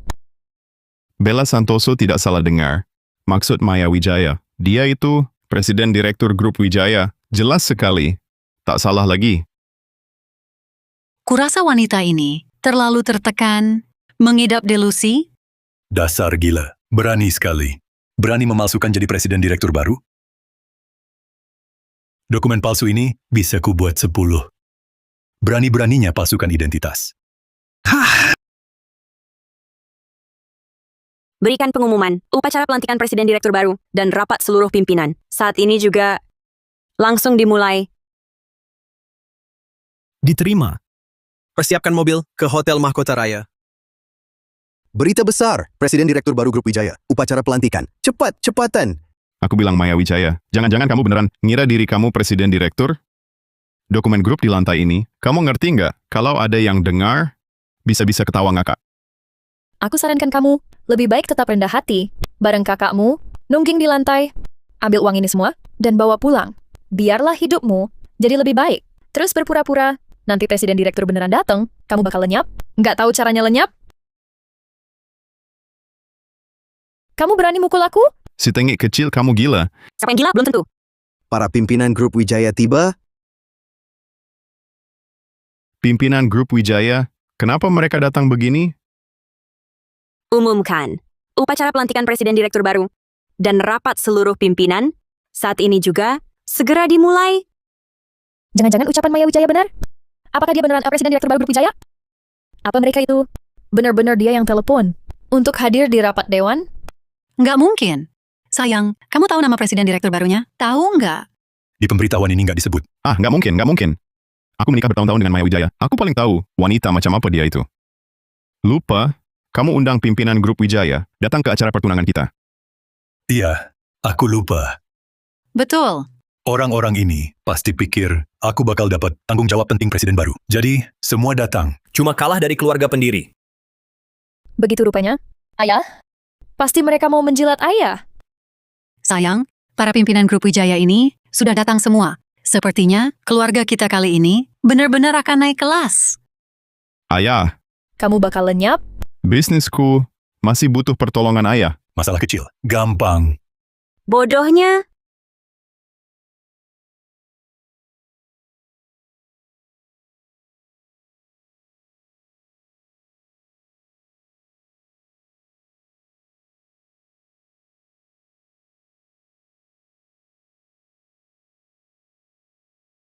Bella Santoso tidak salah dengar. Maksud Maya Wijaya. Dia itu Presiden Direktur Grup Wijaya. Jelas sekali. Tak salah lagi. Kurasa wanita ini terlalu tertekan, mengidap delusi. Dasar gila, berani sekali. Berani memalsukan jadi Presiden Direktur baru? Dokumen palsu ini bisa kubuat 10. Berani-beraninya palsukan identitas. Hah, Berikan pengumuman, upacara pelantikan Presiden Direktur baru, dan rapat seluruh pimpinan. Saat ini juga langsung dimulai. Diterima. Persiapkan mobil ke Hotel Mahkota Raya. Berita besar, Presiden Direktur baru Grup Wijaya. Upacara pelantikan. Cepatan. Aku bilang Maya Wijaya, jangan-jangan kamu beneran ngira diri kamu presiden direktur? Dokumen grup di lantai ini, kamu ngerti nggak? Kalau ada yang dengar, bisa-bisa ketawa ngakak. Aku sarankan kamu, lebih baik tetap rendah hati. Bareng kakakmu, nungging di lantai. Ambil uang ini semua, dan bawa pulang. Biarlah hidupmu jadi lebih baik. Terus berpura-pura, nanti presiden direktur beneran datang, kamu bakal lenyap? Nggak tahu caranya lenyap? Kamu berani mukul aku? Si tengik kecil kamu gila. Siapa yang gila? Belum tentu. Para pimpinan Grup Wijaya tiba. Pimpinan grup Wijaya, kenapa mereka datang begini? Umumkan, upacara pelantikan Presiden Direktur baru, dan rapat seluruh pimpinan, saat ini juga, segera dimulai. Jangan-jangan ucapan Maya Wijaya benar? Apakah dia beneran presiden direktur baru Grup Wijaya? Apa mereka itu benar-benar dia yang telepon untuk hadir di rapat dewan? Nggak mungkin. Sayang, kamu tahu nama presiden direktur barunya? Tahu nggak? Di pemberitahuan ini nggak disebut. Ah, nggak mungkin. Aku menikah bertahun-tahun dengan Maya Wijaya. Aku paling tahu wanita macam apa dia itu. Lupa, kamu undang pimpinan grup Wijaya datang ke acara pertunangan kita. Iya, aku lupa. Betul. Orang-orang ini pasti pikir aku bakal dapat tanggung jawab penting presiden baru. Jadi, semua datang. Cuma kalah dari keluarga pendiri. Begitu rupanya. Ayah? Pasti mereka mau menjilat ayah. Sayang, para pimpinan grup Wijaya ini sudah datang semua. Sepertinya keluarga kita kali ini benar-benar akan naik kelas. Ayah, Kamu bakal lenyap? bisnisku masih butuh pertolongan ayah. Masalah kecil. Gampang. Bodohnya,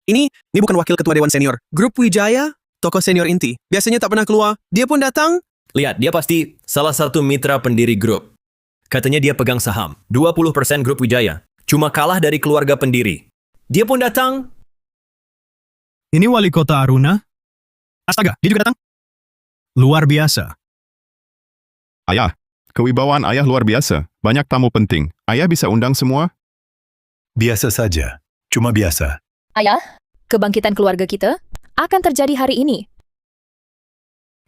Ini bukan wakil ketua dewan senior. Grup Wijaya, tokoh senior inti. Biasanya tak pernah keluar. Dia pun datang. Lihat, dia pasti salah satu mitra pendiri grup. Katanya dia pegang saham, 20% grup Wijaya. Cuma kalah dari keluarga pendiri. Dia pun datang. Ini wali kota Aruna. Astaga, dia juga datang. Luar biasa. Ayah, kewibawaan ayah luar biasa. Banyak tamu penting. Ayah bisa undang semua? Biasa saja. Cuma biasa. Ayah, kebangkitan keluarga kita akan terjadi hari ini.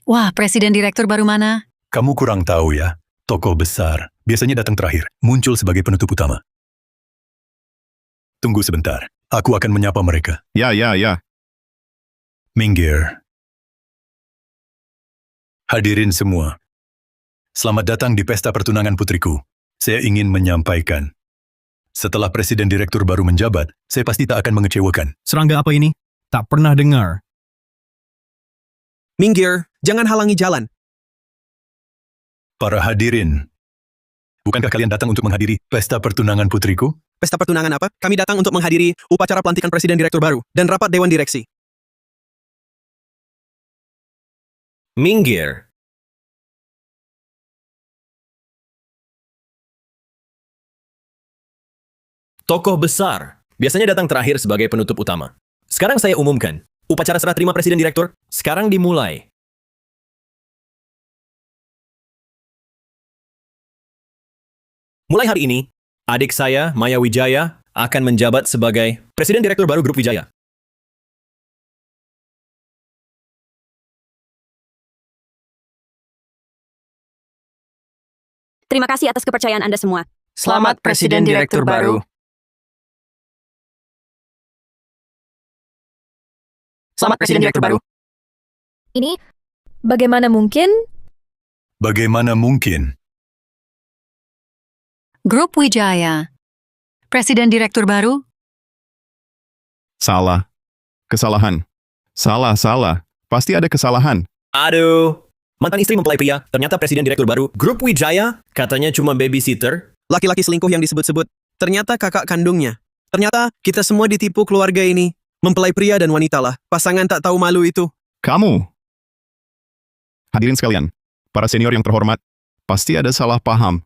Wah, presiden direktur baru mana? Kamu kurang tahu ya. Tokoh besar biasanya datang terakhir, muncul sebagai penutup utama. Tunggu sebentar. Aku akan menyapa mereka. Ya. Minggir. Hadirin semua. Selamat datang di pesta pertunangan putriku. Saya ingin menyampaikan. Setelah presiden direktur baru menjabat, saya pasti tak akan mengecewakan. Serangga apa ini? Tak pernah dengar. Minggir, jangan halangi jalan. Para hadirin, bukankah kalian datang untuk menghadiri pesta pertunangan putriku? Pesta pertunangan apa? Kami datang untuk menghadiri upacara pelantikan presiden direktur baru dan rapat dewan direksi. Minggir. Tokoh besar biasanya datang terakhir sebagai penutup utama. Sekarang saya umumkan, upacara serah terima presiden direktur sekarang dimulai. Mulai hari ini, adik saya, Maya Wijaya, akan menjabat sebagai presiden direktur baru Grup Wijaya. terima kasih atas kepercayaan Anda semua. Selamat Presiden Direktur baru. Selamat Presiden Direktur baru. Ini, bagaimana mungkin? Bagaimana mungkin? Grup Wijaya. Presiden direktur baru? Salah. Kesalahan. Salah. Pasti ada kesalahan. Aduh, mantan istri mempelai pria, ternyata presiden direktur baru Grup Wijaya, katanya cuma babysitter. Laki-laki selingkuh yang disebut-sebut. Ternyata kakak kandungnya. Ternyata kita semua ditipu keluarga ini. Mempelai pria dan wanita lah. Pasangan tak tahu malu itu. Kamu. Hadirin sekalian, para senior yang terhormat, Pasti ada salah paham.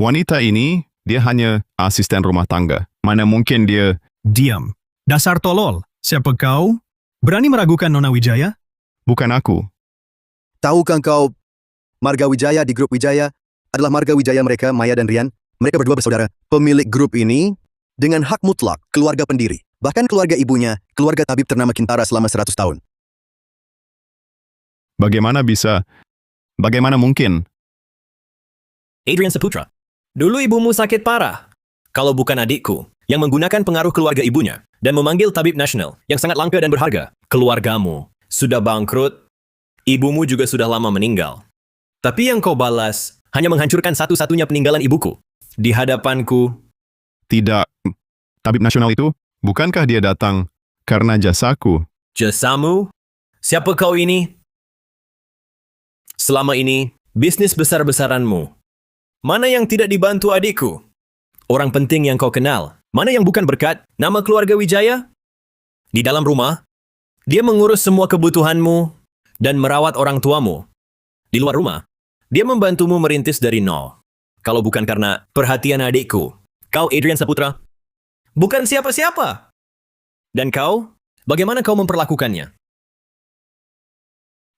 Wanita ini, dia hanya asisten rumah tangga. Mana mungkin dia... Diam. Dasar tolol. Siapa kau? Berani meragukan Nona Wijaya? Bukan aku. Tahukah kau, Marga Wijaya di grup Wijaya adalah Marga Wijaya mereka, Maya dan Rian. Mereka berdua bersaudara. Pemilik grup ini dengan hak mutlak keluarga pendiri. Bahkan keluarga ibunya, keluarga tabib ternama Kintara selama 100 tahun. Bagaimana bisa? Bagaimana mungkin? Adrian Saputra. Dulu ibumu sakit parah. Kalau bukan adikku, yang menggunakan pengaruh keluarga ibunya dan memanggil tabib nasional yang sangat langka dan berharga, keluargamu sudah bangkrut, ibumu juga sudah lama meninggal. Tapi yang kau balas hanya menghancurkan satu-satunya peninggalan ibuku. Di hadapanku, Tidak. Tabib nasional itu, bukankah dia datang karena jasaku? jasamu? Siapa kau ini? Selama ini, bisnis besar-besaranmu. Mana yang tidak dibantu adikku? Orang penting yang kau kenal. Mana yang bukan berkat nama keluarga Wijaya? Di dalam rumah, dia mengurus semua kebutuhanmu dan merawat orang tuamu. Di luar rumah, dia membantumu merintis dari nol. Kalau bukan karena perhatian adikku, kau Adrian Saputra, bukan siapa-siapa. Dan kau, bagaimana kau memperlakukannya?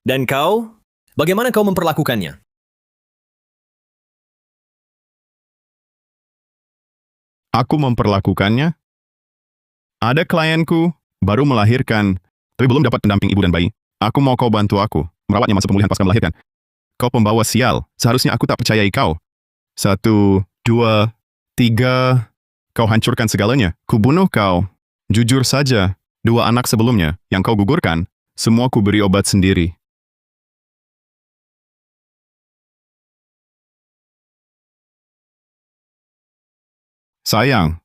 Dan kau, bagaimana kau memperlakukannya? Aku memperlakukannya? Ada klienku, baru melahirkan, tapi belum dapat pendamping ibu dan bayi. Aku mau kau bantu aku, merawatnya masa pemulihan pasca melahirkan. Kau pembawa sial, seharusnya aku tak percayai kau. 1, 2, 3, kau hancurkan segalanya. Kubunuh kau. Jujur saja, 2 anak sebelumnya, yang kau gugurkan, semua kuberi obat sendiri. Sayang,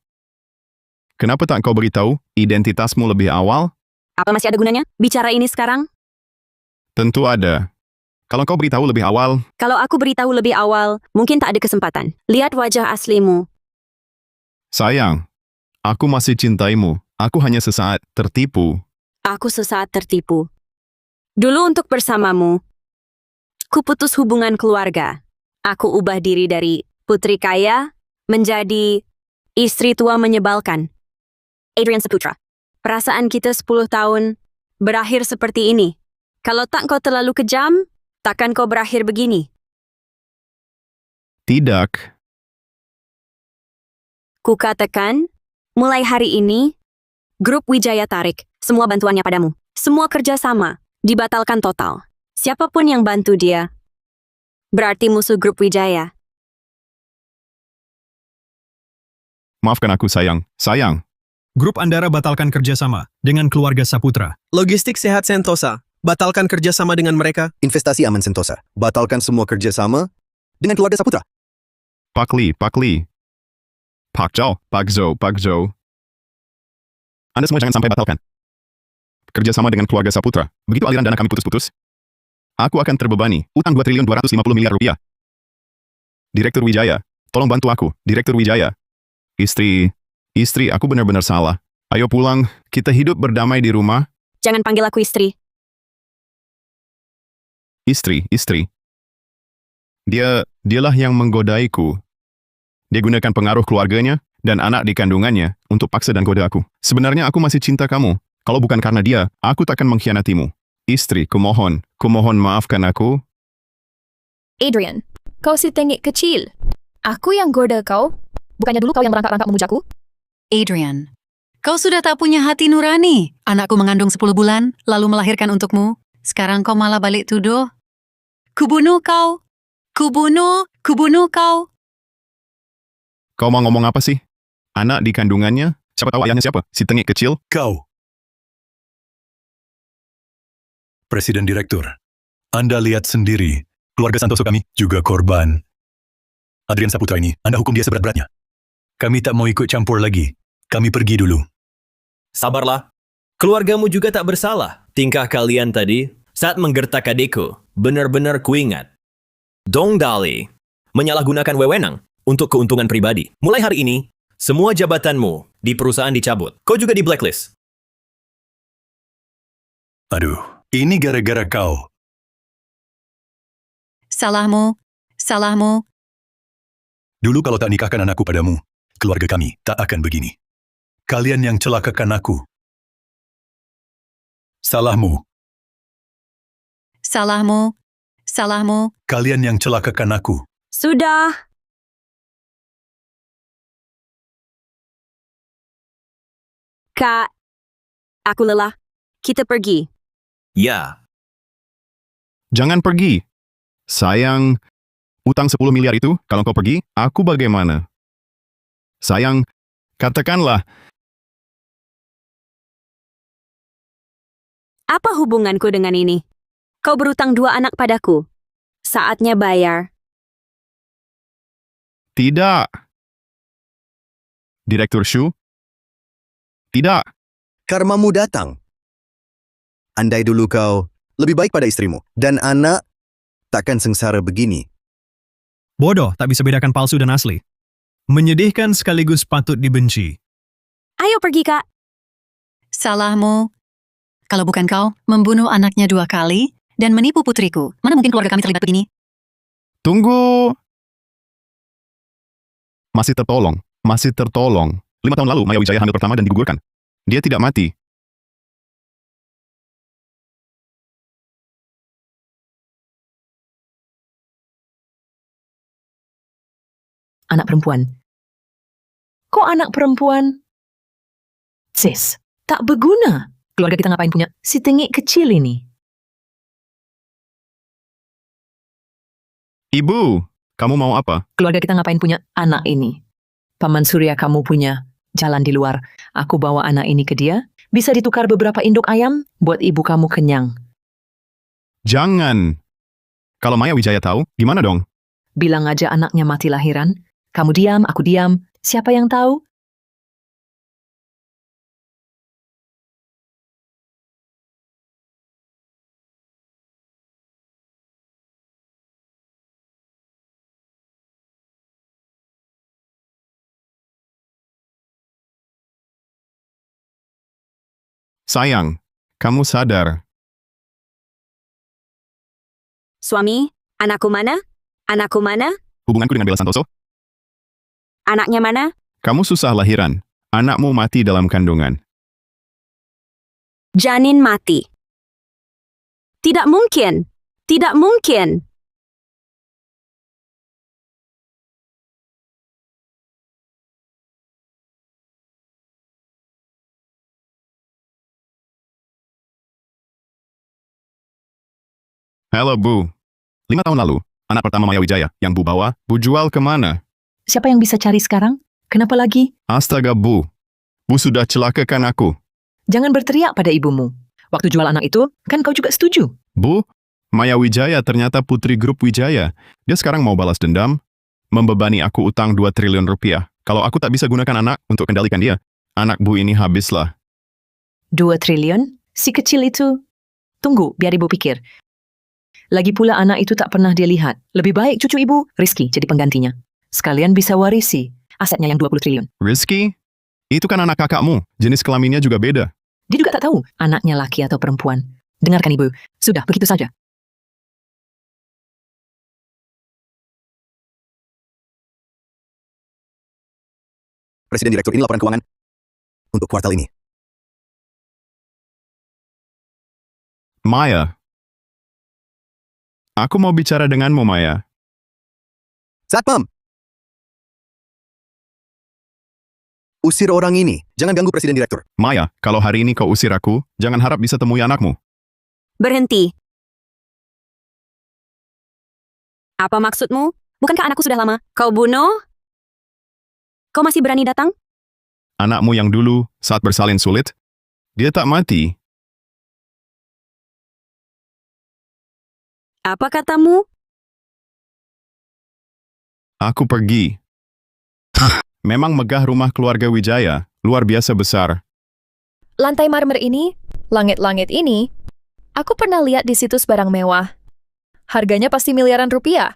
kenapa tak kau beritahu identitasmu lebih awal? Apa masih ada gunanya bicara ini sekarang? Tentu ada. Kalau kau beritahu lebih awal, Kalau aku beritahu lebih awal, mungkin tak ada kesempatan. Lihat wajah aslimu. sayang, aku masih cintaimu. Aku hanya sesaat tertipu. Aku sesaat tertipu. Dulu untuk bersamamu, ku putus hubungan keluarga. Aku ubah diri dari putri kaya menjadi istri tua menyebalkan. Adrian Saputra, perasaan kita 10 tahun berakhir seperti ini. Kalau tak kau terlalu kejam, takkan kau berakhir begini. Tidak, Ku katakan, mulai hari ini, grup Wijaya tarik semua bantuannya padamu. Semua kerjasama dibatalkan total. Siapapun yang bantu dia, berarti musuh grup Wijaya. maafkan aku sayang. Sayang, Grup Andara batalkan kerjasama dengan keluarga Saputra. Logistik Sehat Sentosa. Batalkan kerjasama dengan mereka. Investasi Aman Sentosa. Batalkan semua kerjasama dengan keluarga Saputra. Pak Lee, Pak Lee. Pak Zhou, Pak Zhou, Pak Zhou. Anda semua jangan sampai batalkan kerjasama dengan keluarga Saputra. Begitu aliran dana kami putus-putus, aku akan terbebani utang 2.250 miliar rupiah. Direktur Wijaya, tolong bantu aku. Direktur Wijaya. Istri, aku benar-benar salah. Ayo pulang, kita hidup berdamai di rumah. Jangan panggil aku istri. Istri. Dialah yang menggodaiku. Dia gunakan pengaruh keluarganya dan anak di kandungannya untuk paksa dan goda aku. Sebenarnya aku masih cinta kamu. Kalau bukan karena dia, aku takkan mengkhianatimu. Istri, kumohon maafkan aku. Adrian, kau si tengik kecil. Aku yang goda kau. Bukannya dulu kau yang merangkak-rangkak memujaku? Adrian, kau sudah tak punya hati nurani. Anakku mengandung 10 bulan, lalu melahirkan untukmu. Sekarang kau malah balik tuduh. Kubunuh kau. Kubunuh kau. Kau mau ngomong apa sih? Anak di kandungannya? Siapa tahu ayahnya siapa? Si tengik kecil? Kau. Presiden Direktur, Anda lihat sendiri, keluarga Santoso kami juga korban. Adrian Saputra ini, Anda hukum dia seberat-beratnya. Kami tak mau ikut campur lagi. Kami pergi dulu. Sabarlah. Keluargamu juga tak bersalah. Tingkah kalian tadi saat menggertak adikku, benar-benar kuingat. Dong Dali menyalahgunakan wewenang untuk keuntungan pribadi. Mulai hari ini, semua jabatanmu di perusahaan dicabut. Kau juga di blacklist. Aduh, ini gara-gara kau. Salahmu Salahmu. Dulu kalau tak nikahkan anakku padamu, keluarga kami tak akan begini. Kalian yang celakakan aku. Salahmu. Salahmu. Salahmu. Kalian yang celakakan aku. Sudah. Kak, aku lelah. Kita pergi. Ya, Jangan pergi. Sayang, utang 10 miliar itu, kalau kau pergi, aku bagaimana? Sayang, katakanlah, Apa hubunganku dengan ini? Kau berutang 2 anak padaku. Saatnya bayar. tidak. Direktur Shu? Tidak. Karmamu datang. Andai dulu kau lebih baik pada istrimu dan anak, takkan sengsara begini. Bodoh tak bisa bedakan palsu dan asli. Menyedihkan sekaligus patut dibenci. Ayo pergi, Kak. Salahmu. Kalau bukan kau, membunuh anaknya 2 kali dan menipu putriku. Mana mungkin keluarga kami terlibat begini? Tunggu. Masih tertolong. 5 tahun lalu, Maya Wijaya hamil pertama dan digugurkan. Dia tidak mati. Anak perempuan. Kok anak perempuan? Sis, tak berguna. Keluarga kita ngapain punya si tengik kecil ini? Ibu, kamu mau apa? Keluarga kita ngapain punya anak ini? Paman Surya kamu punya jalan di luar. Aku bawa anak ini ke dia. Bisa ditukar beberapa induk ayam buat ibu kamu kenyang. Jangan. Kalau Maya Wijaya tahu, gimana dong? Bilang aja anaknya mati lahiran. Kamu diam, aku diam. Siapa yang tahu? Sayang, kamu sadar. Suami, anakku mana? Anakku mana? Hubunganku dengan Bella Santoso? Anaknya mana? Kamu susah lahiran. Anakmu mati dalam kandungan. Janin mati. Tidak mungkin. Tidak mungkin. Halo, Bu. 5 tahun lalu, anak pertama Maya Wijaya yang Bu bawa, Bu jual kemana? Siapa yang bisa cari sekarang? Kenapa lagi? Astaga, Bu. Bu sudah celakakan aku. Jangan berteriak pada ibumu. Waktu jual anak itu, kan kau juga setuju. Bu, Maya Wijaya ternyata putri grup Wijaya. Dia sekarang mau balas dendam, membebani aku utang 2 triliun rupiah. Kalau aku tak bisa gunakan anak untuk kendalikan dia, anak Bu ini habislah. 2 triliun? Si kecil itu. Tunggu, biar ibu pikir. Lagi pula anak itu tak pernah dia lihat. Lebih baik cucu ibu, Rizky, jadi penggantinya. Sekalian bisa warisi asetnya yang 20 triliun. Rizky? Itu kan anak kakakmu. Jenis kelaminnya juga beda. Dia juga tak tahu anaknya laki atau perempuan. Dengarkan ibu. Sudah, begitu saja. Presiden Direktur ini laporan keuangan untuk kuartal ini. Maya. Aku mau bicara denganmu, Maya. Satpam! Usir orang ini. Jangan ganggu Presiden Direktur. Maya, kalau hari ini kau usir aku, jangan harap bisa temui anakmu. Berhenti. Apa maksudmu? Bukankah anakku sudah lama? Kau bunuh? Kau masih berani datang? Anakmu yang dulu, saat bersalin sulit, dia tak mati. Apa katamu? Aku pergi. Memang megah rumah keluarga Wijaya, luar biasa besar. Lantai marmer ini, langit-langit ini, aku pernah lihat di situs barang mewah. Harganya pasti miliaran rupiah.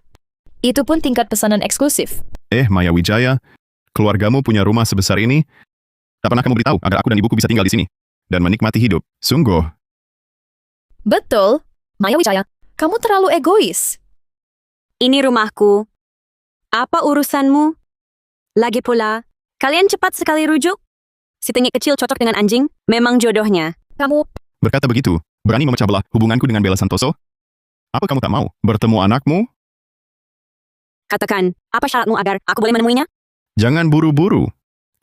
Itu pun tingkat pesanan eksklusif. Maya Wijaya, keluargamu punya rumah sebesar ini. Tak pernah kamu beritahu agar aku dan ibuku bisa tinggal di sini dan menikmati hidup. Sungguh. Betul, Maya Wijaya, kamu terlalu egois. Ini rumahku. Apa urusanmu? Lagi pula, kalian cepat sekali rujuk. Si tengik kecil cocok dengan anjing, memang jodohnya. Kamu, Berkata begitu, berani memecah belah hubunganku dengan Bella Santoso? Apa kamu tak mau bertemu anakmu? Katakan, apa syaratmu agar aku boleh menemuinya? Jangan buru-buru.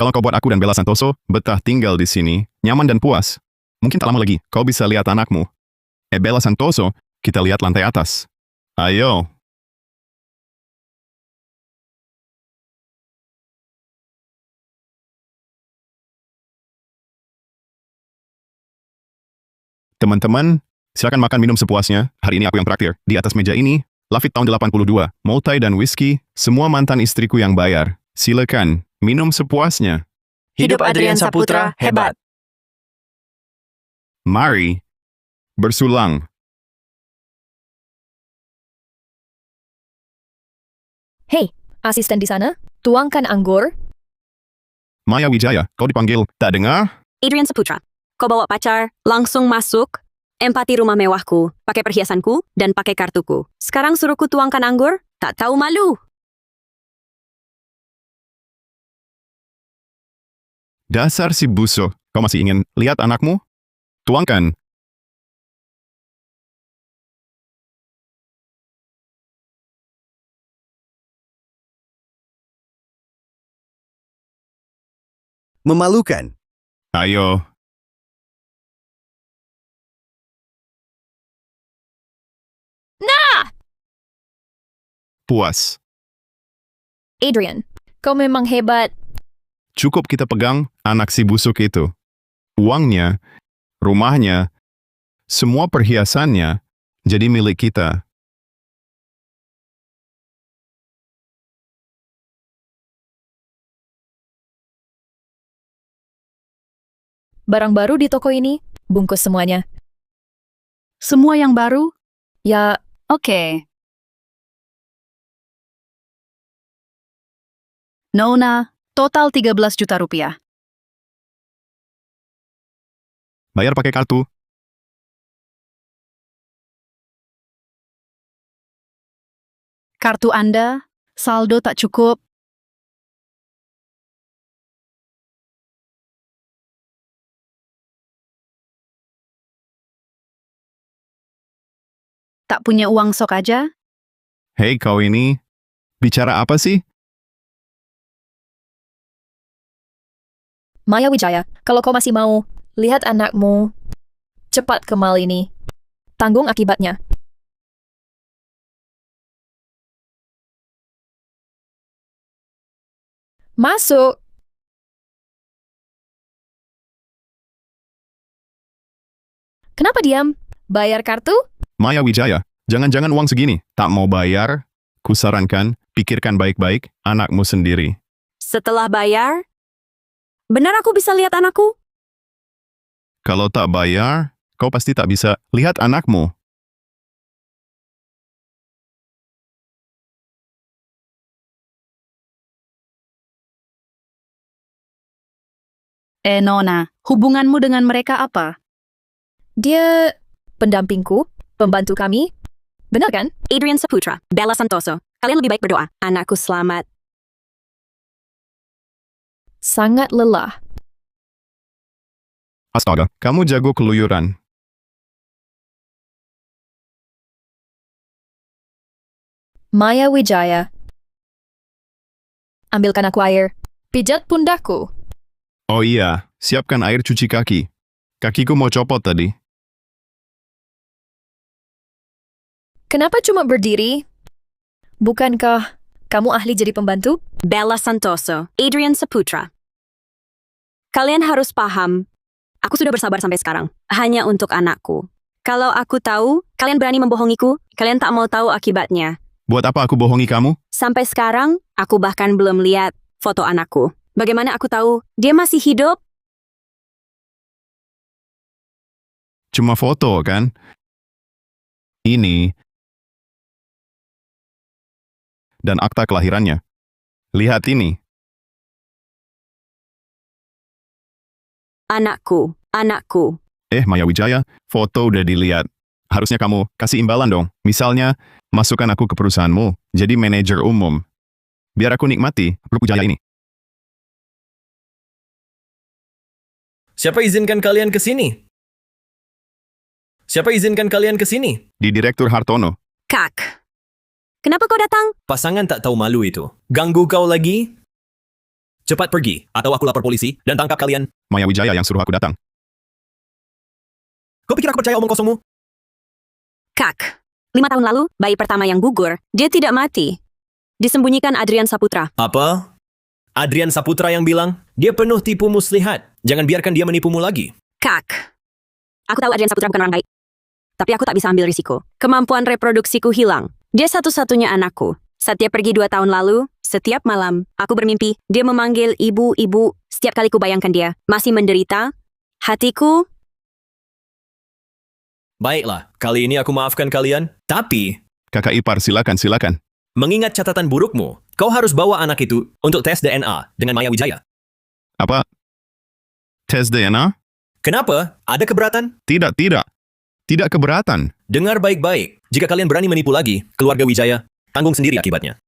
Kalau kau buat aku dan Bella Santoso betah tinggal di sini, nyaman dan puas, mungkin tak lama lagi kau bisa lihat anakmu. Bella Santoso, kita lihat lantai atas. Ayo. Teman-teman, silakan makan minum sepuasnya. Hari ini aku yang traktir. Di atas meja ini, Lafite tahun 82, Multai dan whisky, semua mantan istriku yang bayar. Silakan, minum sepuasnya. Hidup Adrian Saputra, hebat. Mari, bersulang. hei, asisten di sana, tuangkan anggur. Maya Wijaya, kau dipanggil. Tak dengar? Adrian Saputra, kau bawa pacar, langsung masuk. Empati rumah mewahku, pakai perhiasanku, dan pakai kartuku. Sekarang suruhku tuangkan anggur? Tak tahu malu. Dasar si busuk, kau masih ingin lihat anakmu? Tuangkan. Memalukan. Ayo. Puas. Adrian, kau memang hebat. Cukup kita pegang anak si busuk itu. Uangnya, rumahnya, semua perhiasannya jadi milik kita. Barang baru di toko ini, bungkus semuanya. Semua yang baru? Ya, Oke. Nona, total 13 juta rupiah. Bayar pakai kartu. Kartu Anda, saldo tak cukup. Tak punya uang sok aja? Hei kau ini, bicara apa sih? Maya Wijaya, kalau kau masih mau lihat anakmu, cepat ke mall ini. Tanggung akibatnya. Masuk! Kenapa diam? Bayar kartu? Maya Wijaya, jangan-jangan uang segini. Tak mau bayar? Kusarankan, pikirkan baik-baik anakmu sendiri. Setelah bayar, benar aku bisa lihat anakku? Kalau tak bayar, kau pasti tak bisa lihat anakmu. Nona, hubunganmu dengan mereka apa? Dia pendampingku, pembantu kami. Benar kan? Adrian Saputra, Bella Santoso. Kalian lebih baik berdoa. Anakku selamat. Sangat lelah. Astaga, kamu jago keluyuran. Maya Wijaya. Ambilkan aku air. Pijat pundakku. Oh iya, siapkan air cuci kaki. Kakiku mau copot tadi. Kenapa cuma berdiri? Bukankah kamu ahli jadi pembantu? Bella Santoso, Adrian Saputra. Kalian harus paham, aku sudah bersabar sampai sekarang. Hanya untuk anakku. Kalau aku tahu, kalian berani membohongiku, kalian tak mau tahu akibatnya. Buat apa aku bohongi kamu? Sampai sekarang, aku bahkan belum lihat foto anakku. Bagaimana aku tahu dia masih hidup? Cuma foto, kan? Ini. Dan akta kelahirannya. Lihat ini. Anakku, anakku. Maya Wijaya, foto udah dilihat. Harusnya kamu kasih imbalan dong. Misalnya, masukkan aku ke perusahaanmu, jadi manajer umum. Biar aku nikmati grup Wijaya ini. Siapa izinkan kalian ke sini? Siapa izinkan kalian ke sini? Di Direktur Hartono. Kak, kenapa kau datang? Pasangan tak tahu malu itu. Ganggu kau lagi? Cepat pergi, atau aku lapor polisi dan tangkap kalian. Maya Wijaya yang suruh aku datang. Kau pikir aku percaya omong kosongmu? Kak, 5 tahun lalu, bayi pertama yang gugur, dia tidak mati. Disembunyikan Adrian Saputra. Apa? Adrian Saputra yang bilang, dia penuh tipu muslihat. Jangan biarkan dia menipumu lagi. Kak, aku tahu Adrian Saputra bukan orang baik. Tapi aku tak bisa ambil risiko. Kemampuan reproduksiku hilang. Dia satu-satunya anakku. Saat dia pergi 2 tahun lalu, setiap malam, aku bermimpi. Dia memanggil ibu-ibu. Setiap kali ku bayangkan dia masih menderita, hatiku... Baiklah, kali ini aku maafkan kalian. Tapi, Kakak ipar, silakan. mengingat catatan burukmu, kau harus bawa anak itu untuk tes DNA dengan Maya Wijaya. Apa? Tes DNA? Kenapa? Ada keberatan? Tidak. Tidak keberatan. Dengar baik-baik. Jika kalian berani menipu lagi, keluarga Wijaya, tanggung sendiri akibatnya.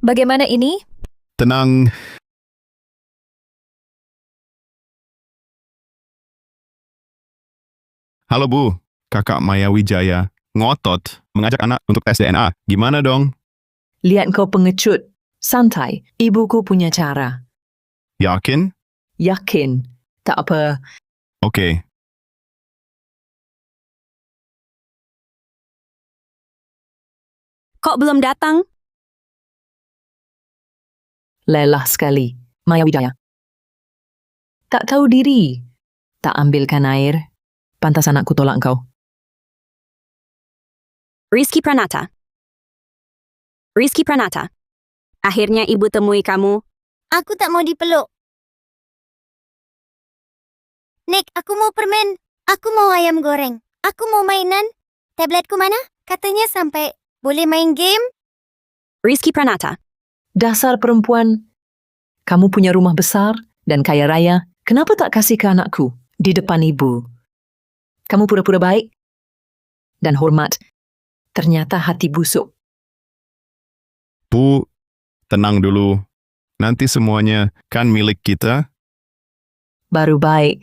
Bagaimana ini? Tenang. Halo Bu, Kakak Maya Wijaya ngotot mengajak anak untuk tes DNA. Gimana dong? Lihat kau pengecut. Santai, ibuku punya cara. Yakin? Yakin. Tak apa. Oke. Kok belum datang? Lelah sekali. Maya Wijaya. Tak tahu diri. Tak ambilkan air. Pantas anakku tolak kau. Rizky Pranata. Akhirnya ibu temui kamu. Aku tak mau dipeluk. Nick, aku mau permen. Aku mau ayam goreng. Aku mau mainan. Tabletku mana? Katanya sampai boleh main game. Rizky Pranata. Dasar perempuan. Kamu punya rumah besar dan kaya raya. Kenapa tak kasih ke anakku di depan ibu? Kamu pura-pura baik dan hormat. Ternyata hati busuk. Bu, tenang dulu. Nanti semuanya kan milik kita. Baru baik.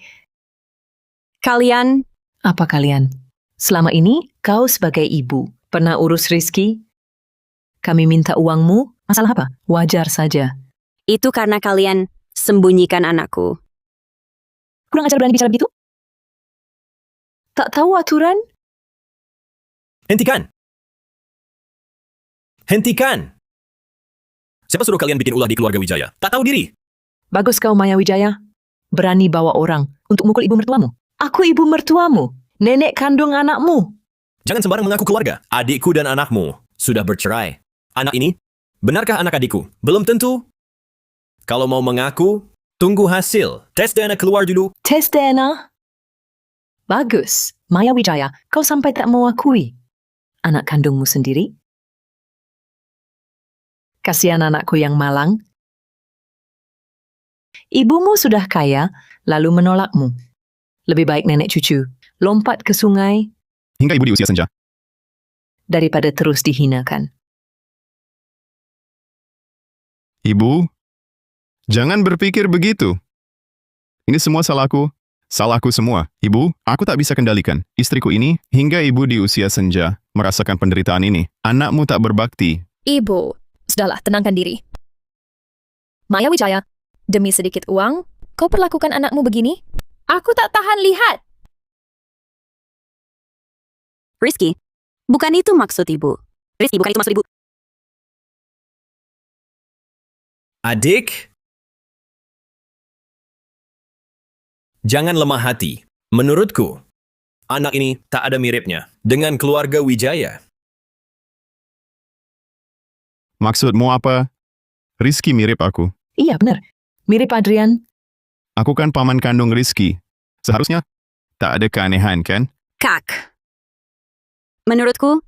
Kalian, Apa kalian? Selama ini, kau sebagai ibu pernah urus Rizky? Kami minta uangmu. Masalah apa? Wajar saja. itu karena kalian sembunyikan anakku. Kurang ajar berani bicara begitu? Tak tahu aturan? Hentikan! Siapa suruh kalian bikin ulah di keluarga Wijaya? Tak tahu diri. Bagus kau, Maya Wijaya. Berani bawa orang untuk mukul ibu mertuamu. Aku ibu mertuamu. Nenek kandung anakmu. Jangan sembarang mengaku keluarga. Adikku dan anakmu sudah bercerai. Anak ini, benarkah anak adikku? Belum tentu. Kalau mau mengaku, tunggu hasil. Tes DNA keluar dulu. Tes DNA? Bagus. Maya Wijaya, kau sampai tak mengakui anak kandungmu sendiri? Kasihan anakku yang malang. Ibumu sudah kaya, lalu menolakmu. Lebih baik nenek cucu lompat ke sungai Hingga ibu di usia senja. daripada terus dihinakan. Ibu, jangan berpikir begitu. Ini semua salahku. Salahku semua. Ibu, aku tak bisa kendalikan. Istriku ini, hingga ibu di usia senja, merasakan penderitaan ini. Anakmu tak berbakti. Ibu, sudahlah, tenangkan diri. Maya Wijaya, demi sedikit uang, kau perlakukan anakmu begini? Aku tak tahan lihat. Rizky, bukan itu maksud ibu. Rizky, bukan itu maksud ibu. Adik, jangan lemah hati. Menurutku, anak ini tak ada miripnya dengan keluarga Wijaya. Maksudmu apa? Rizky mirip aku. Iya, benar. Mirip Adrian. Aku kan paman kandung Rizky. Seharusnya tak ada keanehan, kan? Kak. Menurutku,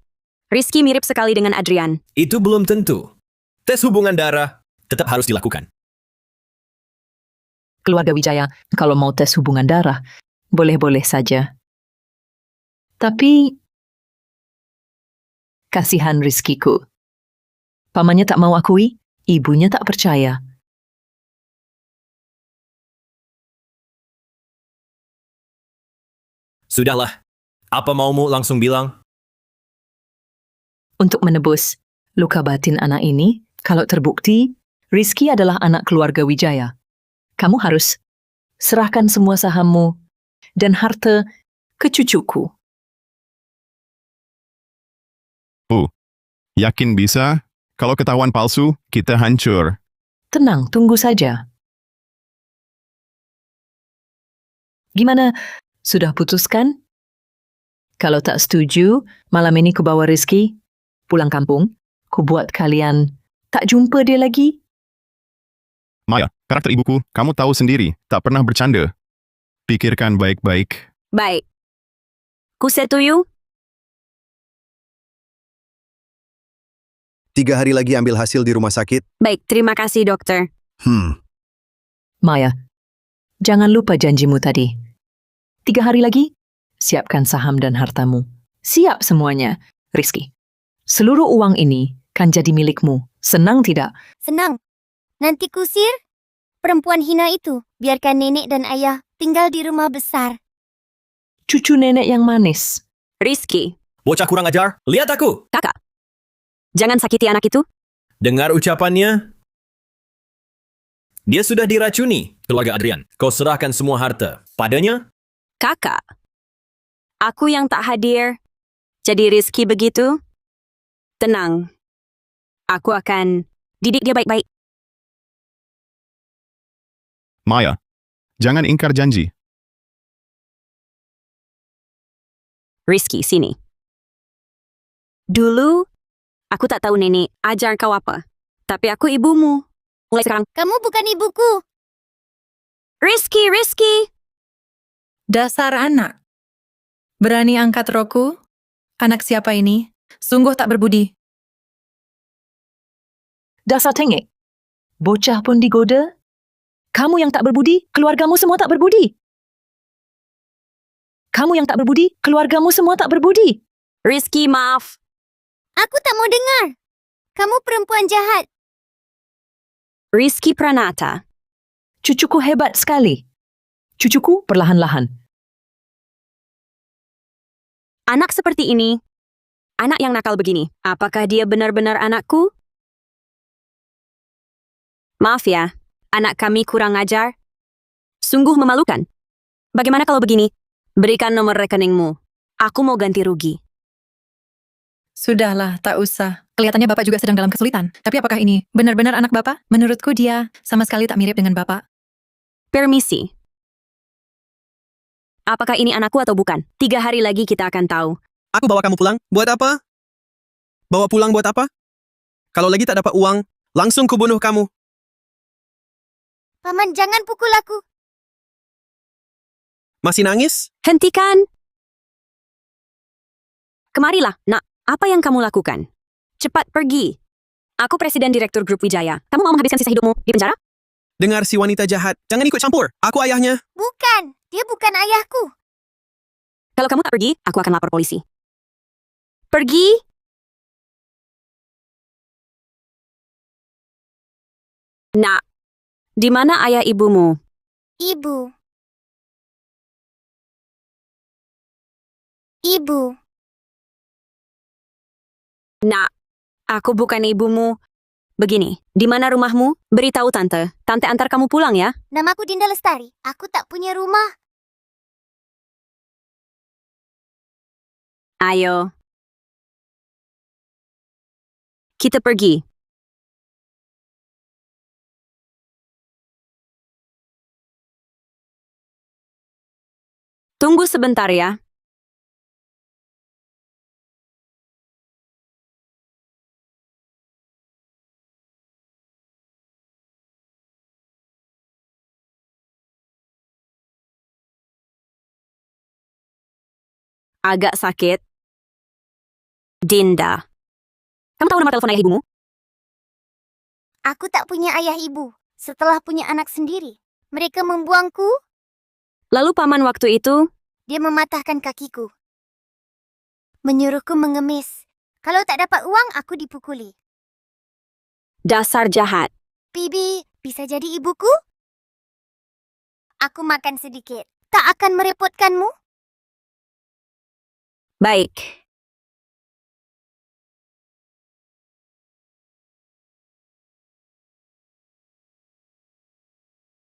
Rizky mirip sekali dengan Adrian. Itu belum tentu. Tes hubungan darah tetap harus dilakukan. Keluarga Wijaya, kalau mau tes hubungan darah, boleh-boleh saja. Tapi Kasihan Rizkiku. Pamannya tak mau akui, ibunya tak percaya. Sudahlah. Apa maumu langsung bilang? Untuk menebus luka batin anak ini, kalau terbukti Rizky adalah anak keluarga Wijaya, kamu harus serahkan semua sahammu dan harta ke cucuku. Yakin bisa? Kalau ketahuan palsu, kita hancur. Tenang, tunggu saja. Gimana? Sudah putuskan? Kalau tak setuju, malam ini ku bawa Rizky pulang kampung. Ku buat kalian tak jumpa dia lagi. Maya, karakter ibuku, kamu tahu sendiri, tak pernah bercanda. Pikirkan baik-baik. Baik. Ku setuju. 3 hari lagi ambil hasil di rumah sakit. Baik, terima kasih dokter. Maya, jangan lupa janjimu tadi. 3 hari lagi, siapkan saham dan hartamu. Siap semuanya, Rizky. Seluruh uang ini kan jadi milikmu. Senang tidak? Senang. Nanti kusir perempuan hina itu. Biarkan nenek dan ayah tinggal di rumah besar. Cucu nenek yang manis. Rizky, Bocah kurang ajar, lihat aku! kakak. Jangan sakiti anak itu. Dengar ucapannya? Dia sudah diracuni, keluarga Adrian. Kau serahkan semua harta padanya? Kakak. Aku yang tak hadir. Jadi Rizky begitu? Tenang. Aku akan didik dia baik-baik. Maya, jangan ingkar janji. Rizky, sini. Dulu, aku tak tahu nenek ajar kau apa. Tapi aku ibumu. Mulai sekarang. Kamu bukan ibuku. Rizky! Dasar anak. Berani angkat roku? Anak siapa ini? Sungguh tak berbudi. Dasar tengek. Bocah pun digoda. Kamu yang tak berbudi, keluargamu semua tak berbudi. Kamu yang tak berbudi, keluargamu semua tak berbudi. Rizky, maaf. Aku tak mau dengar. Kamu perempuan jahat. Rizky Pranata. Cucuku hebat sekali. Cucuku perlahan-lahan. Anak seperti ini. Anak yang nakal begini. Apakah dia benar-benar anakku? Maaf ya, anak kami kurang ajar. Sungguh memalukan. Bagaimana kalau begini? Berikan nomor rekeningmu. Aku mau ganti rugi. Sudahlah, tak usah. Kelihatannya Bapak juga sedang dalam kesulitan. Tapi apakah ini benar-benar anak Bapak? Menurutku dia sama sekali tak mirip dengan Bapak. Permisi. Apakah ini anakku atau bukan? 3 hari lagi kita akan tahu. Aku bawa kamu pulang. Buat apa? Bawa pulang buat apa? Kalau lagi tak dapat uang, langsung kubunuh kamu. Paman, jangan pukul aku. Masih nangis? Hentikan! Kemarilah, nak. Apa yang kamu lakukan? Cepat pergi. Aku presiden direktur grup Wijaya. Kamu mau menghabiskan sisa hidupmu di penjara? Dengar si wanita jahat. Jangan ikut campur. Aku ayahnya. Bukan. Dia bukan ayahku. Kalau kamu tak pergi, aku akan lapor polisi. Pergi! Nak, di mana ayah ibumu? Ibu. Ibu. Nak, aku bukan ibumu. Begini, di mana rumahmu? Beritahu tante. Tante antar kamu pulang ya. Namaku Dinda Lestari. Aku tak punya rumah. Ayo. Kita pergi. Tunggu sebentar ya. Agak sakit. Dinda. Kamu tahu nomor telepon ayah ibumu? Aku tak punya ayah ibu. Setelah punya anak sendiri, mereka membuangku. Lalu paman waktu itu, Dia mematahkan kakiku. Menyuruhku mengemis. Kalau tak dapat uang, aku dipukuli. Dasar jahat. Bibi, bisa jadi ibuku? Aku makan sedikit. Tak akan merepotkanmu? Baik.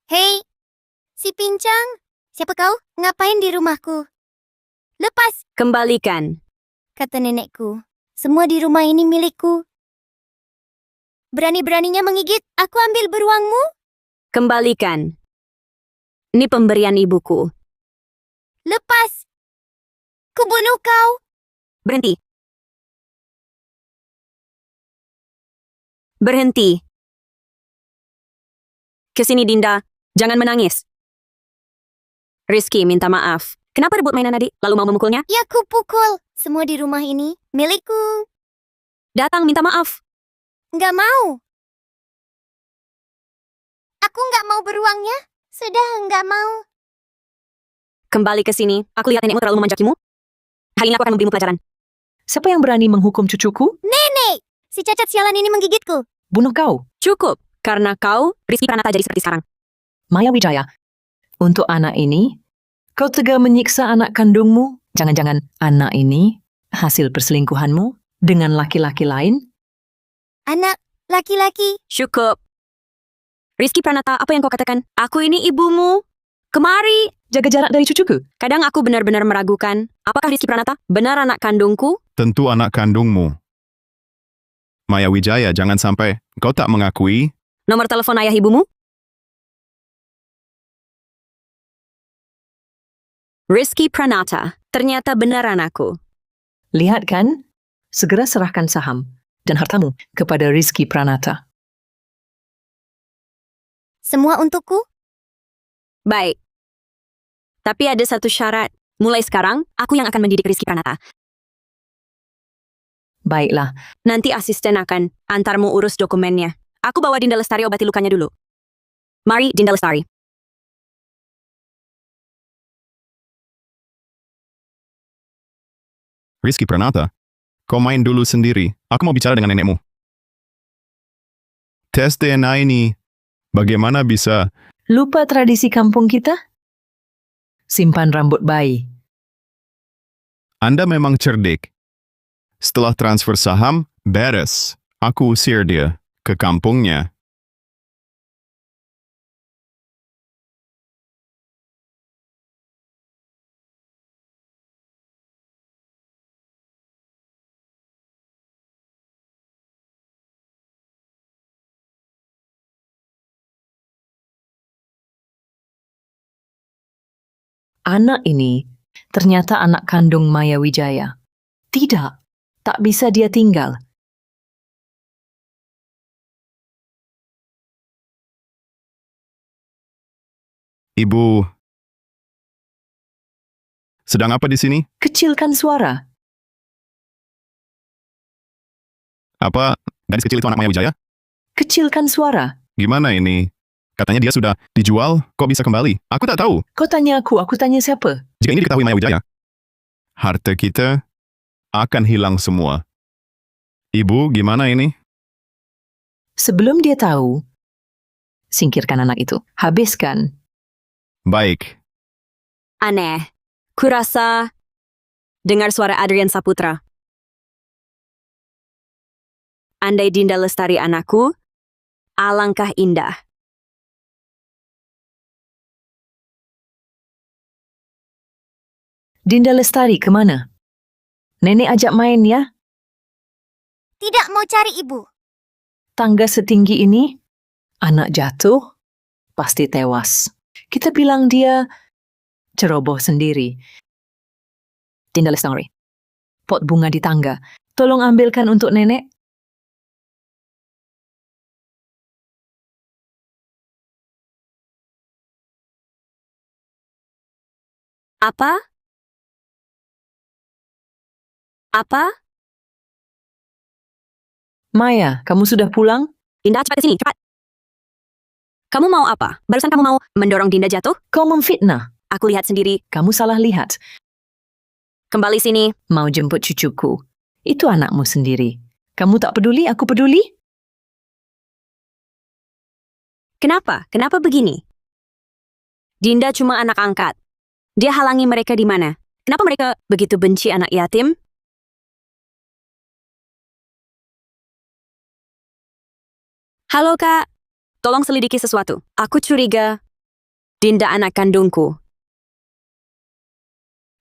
Hei, si pincang. Siapa kau? Ngapain di rumahku? Lepas, Kembalikan. kata nenekku. Semua di rumah ini milikku. Berani-beraninya menggigit, aku ambil beruangmu? Kembalikan. Ini pemberian ibuku. Lepas. Kubunuh kau. Berhenti. Berhenti. Kesini, Dinda. Jangan menangis. Rizky minta maaf. Kenapa rebut mainan adik, lalu mau memukulnya? Ya ku pukul. Semua di rumah ini milikku. Datang minta maaf. Nggak mau. Aku nggak mau beruangnya. Sudah nggak mau. Kembali ke sini. Aku lihat nenekmu terlalu memanjakimu. Hari ini aku akan memberimu pelajaran. Siapa yang berani menghukum cucuku? Nenek! Si cacat sialan ini menggigitku. Bunuh kau. Cukup. Karena kau, Rizky Pranata jadi seperti sekarang. Maya Wijaya. Untuk anak ini, kau tega menyiksa anak kandungmu? Jangan-jangan anak ini hasil perselingkuhanmu dengan laki-laki lain? Anak laki-laki. Cukup. Rizky Pranata, apa yang kau katakan? Aku ini ibumu. Kemari. Jaga jarak dari cucuku. Kadang aku benar-benar meragukan. Apakah Rizky Pranata benar anak kandungku? Tentu anak kandungmu. Maya Wijaya, jangan sampai kau tak mengakui. Nomor telepon ayah ibumu? Rizky Pranata, ternyata benar anakku. Lihat kan? Segera serahkan saham dan hartamu kepada Rizky Pranata. Semua untukku? Baik. Tapi ada satu syarat. Mulai sekarang, aku yang akan mendidik Rizky Pranata. Baiklah, Nanti asisten akan antarmu urus dokumennya. Aku bawa Dinda Lestari obati lukanya dulu. Mari, Dinda Lestari. Rizky Pranata, kau main dulu sendiri. Aku mau bicara dengan nenekmu. Tes DNA ini, bagaimana bisa? lupa tradisi kampung kita? Simpan rambut bayi. Anda memang cerdik. Setelah transfer saham, beres. Aku usir dia ke kampungnya. Anak ini ternyata anak kandung Maya Wijaya. Tidak, tak bisa dia tinggal. Ibu, sedang apa di sini? Kecilkan suara. Apa gadis kecil itu anak Maya Wijaya? Kecilkan suara. Gimana ini? Katanya dia sudah dijual, kok bisa kembali? Aku tak tahu. Kau tanya aku tanya siapa? Jika ini diketahui Maya Wijaya, harta kita akan hilang semua. Ibu, gimana ini? Sebelum dia tahu, singkirkan anak itu. Habiskan. Baik, Aneh. Kurasa dengar suara Adrian Saputra. Andai Dinda Lestari anakku, alangkah indah. Dinda Lestari kemana? Nenek ajak main ya. Tidak mau cari ibu. Tangga setinggi ini, anak jatuh, pasti tewas. Kita bilang dia ceroboh sendiri. Dinda Lestari, pot bunga di tangga. Tolong ambilkan untuk nenek. Apa? Apa? Maya, kamu sudah pulang? Dinda, cepat ke sini, cepat. Kamu mau apa? Barusan kamu mau mendorong Dinda jatuh? Kau memfitnah. Aku lihat sendiri. Kamu salah lihat. Kembali sini. Mau jemput cucuku. Itu anakmu sendiri. Kamu tak peduli, aku peduli? Kenapa? Kenapa begini? Dinda cuma anak angkat. Dia halangi mereka di mana? Kenapa mereka begitu benci anak yatim? Halo kak, tolong selidiki sesuatu. Aku curiga Dinda anak kandungku.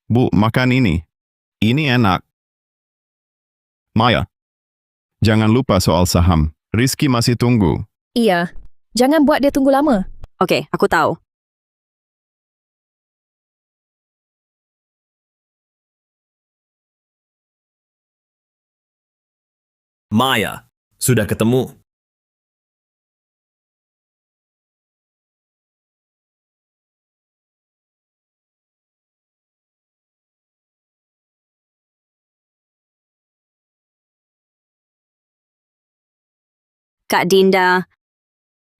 Bu, makan ini. Ini enak. Maya, jangan lupa soal saham. Rizky masih tunggu. Iya, jangan buat dia tunggu lama. Oke, aku tahu. Maya, sudah ketemu. Kak Dinda.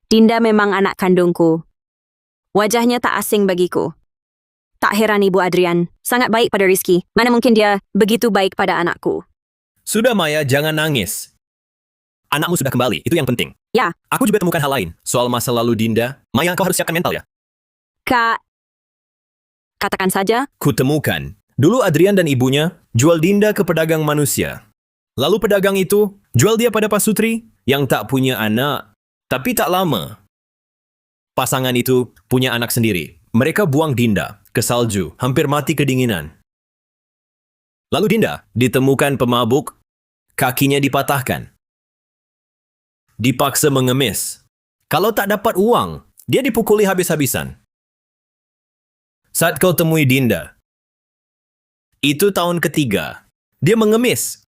Dinda memang anak kandungku. Wajahnya tak asing bagiku. Tak heran Ibu Adrian, sangat baik pada Rizky. Mana mungkin dia begitu baik pada anakku. Sudah Maya, jangan nangis. Anakmu sudah kembali, itu yang penting. Ya. Aku juga temukan hal lain, soal masa lalu Dinda. Maya, kau harus siapkan mental ya. Kak, katakan saja. Kutemukan. Dulu Adrian dan ibunya jual Dinda ke pedagang manusia. Lalu pedagang itu jual dia pada pasutri yang tak punya anak. Tapi tak lama, pasangan itu punya anak sendiri. Mereka buang Dinda ke salju, hampir mati kedinginan. Lalu Dinda ditemukan pemabuk, kakinya dipatahkan. Dipaksa mengemis. Kalau tak dapat uang, dia dipukuli habis-habisan. Saat kau temui Dinda, itu tahun ketiga, dia mengemis.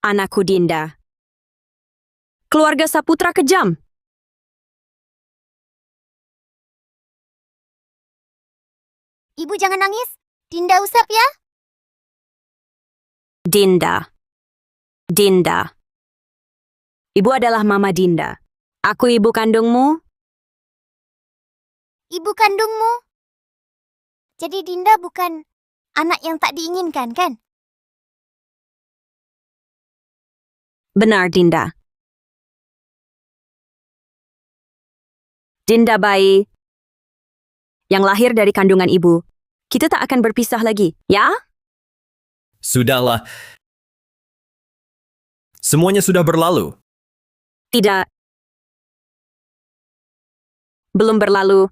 Anakku Dinda. Keluarga Saputra kejam. Ibu jangan nangis. Dinda usap ya. Dinda. Dinda. Ibu adalah Mama Dinda. Aku ibu kandungmu. Ibu kandungmu. Jadi Dinda bukan anak yang tak diinginkan, kan? Benar, Dinda. Dinda bayi yang lahir dari kandungan ibu. Kita tak akan berpisah lagi, ya? Sudahlah. Semuanya sudah berlalu. Tidak. Belum berlalu.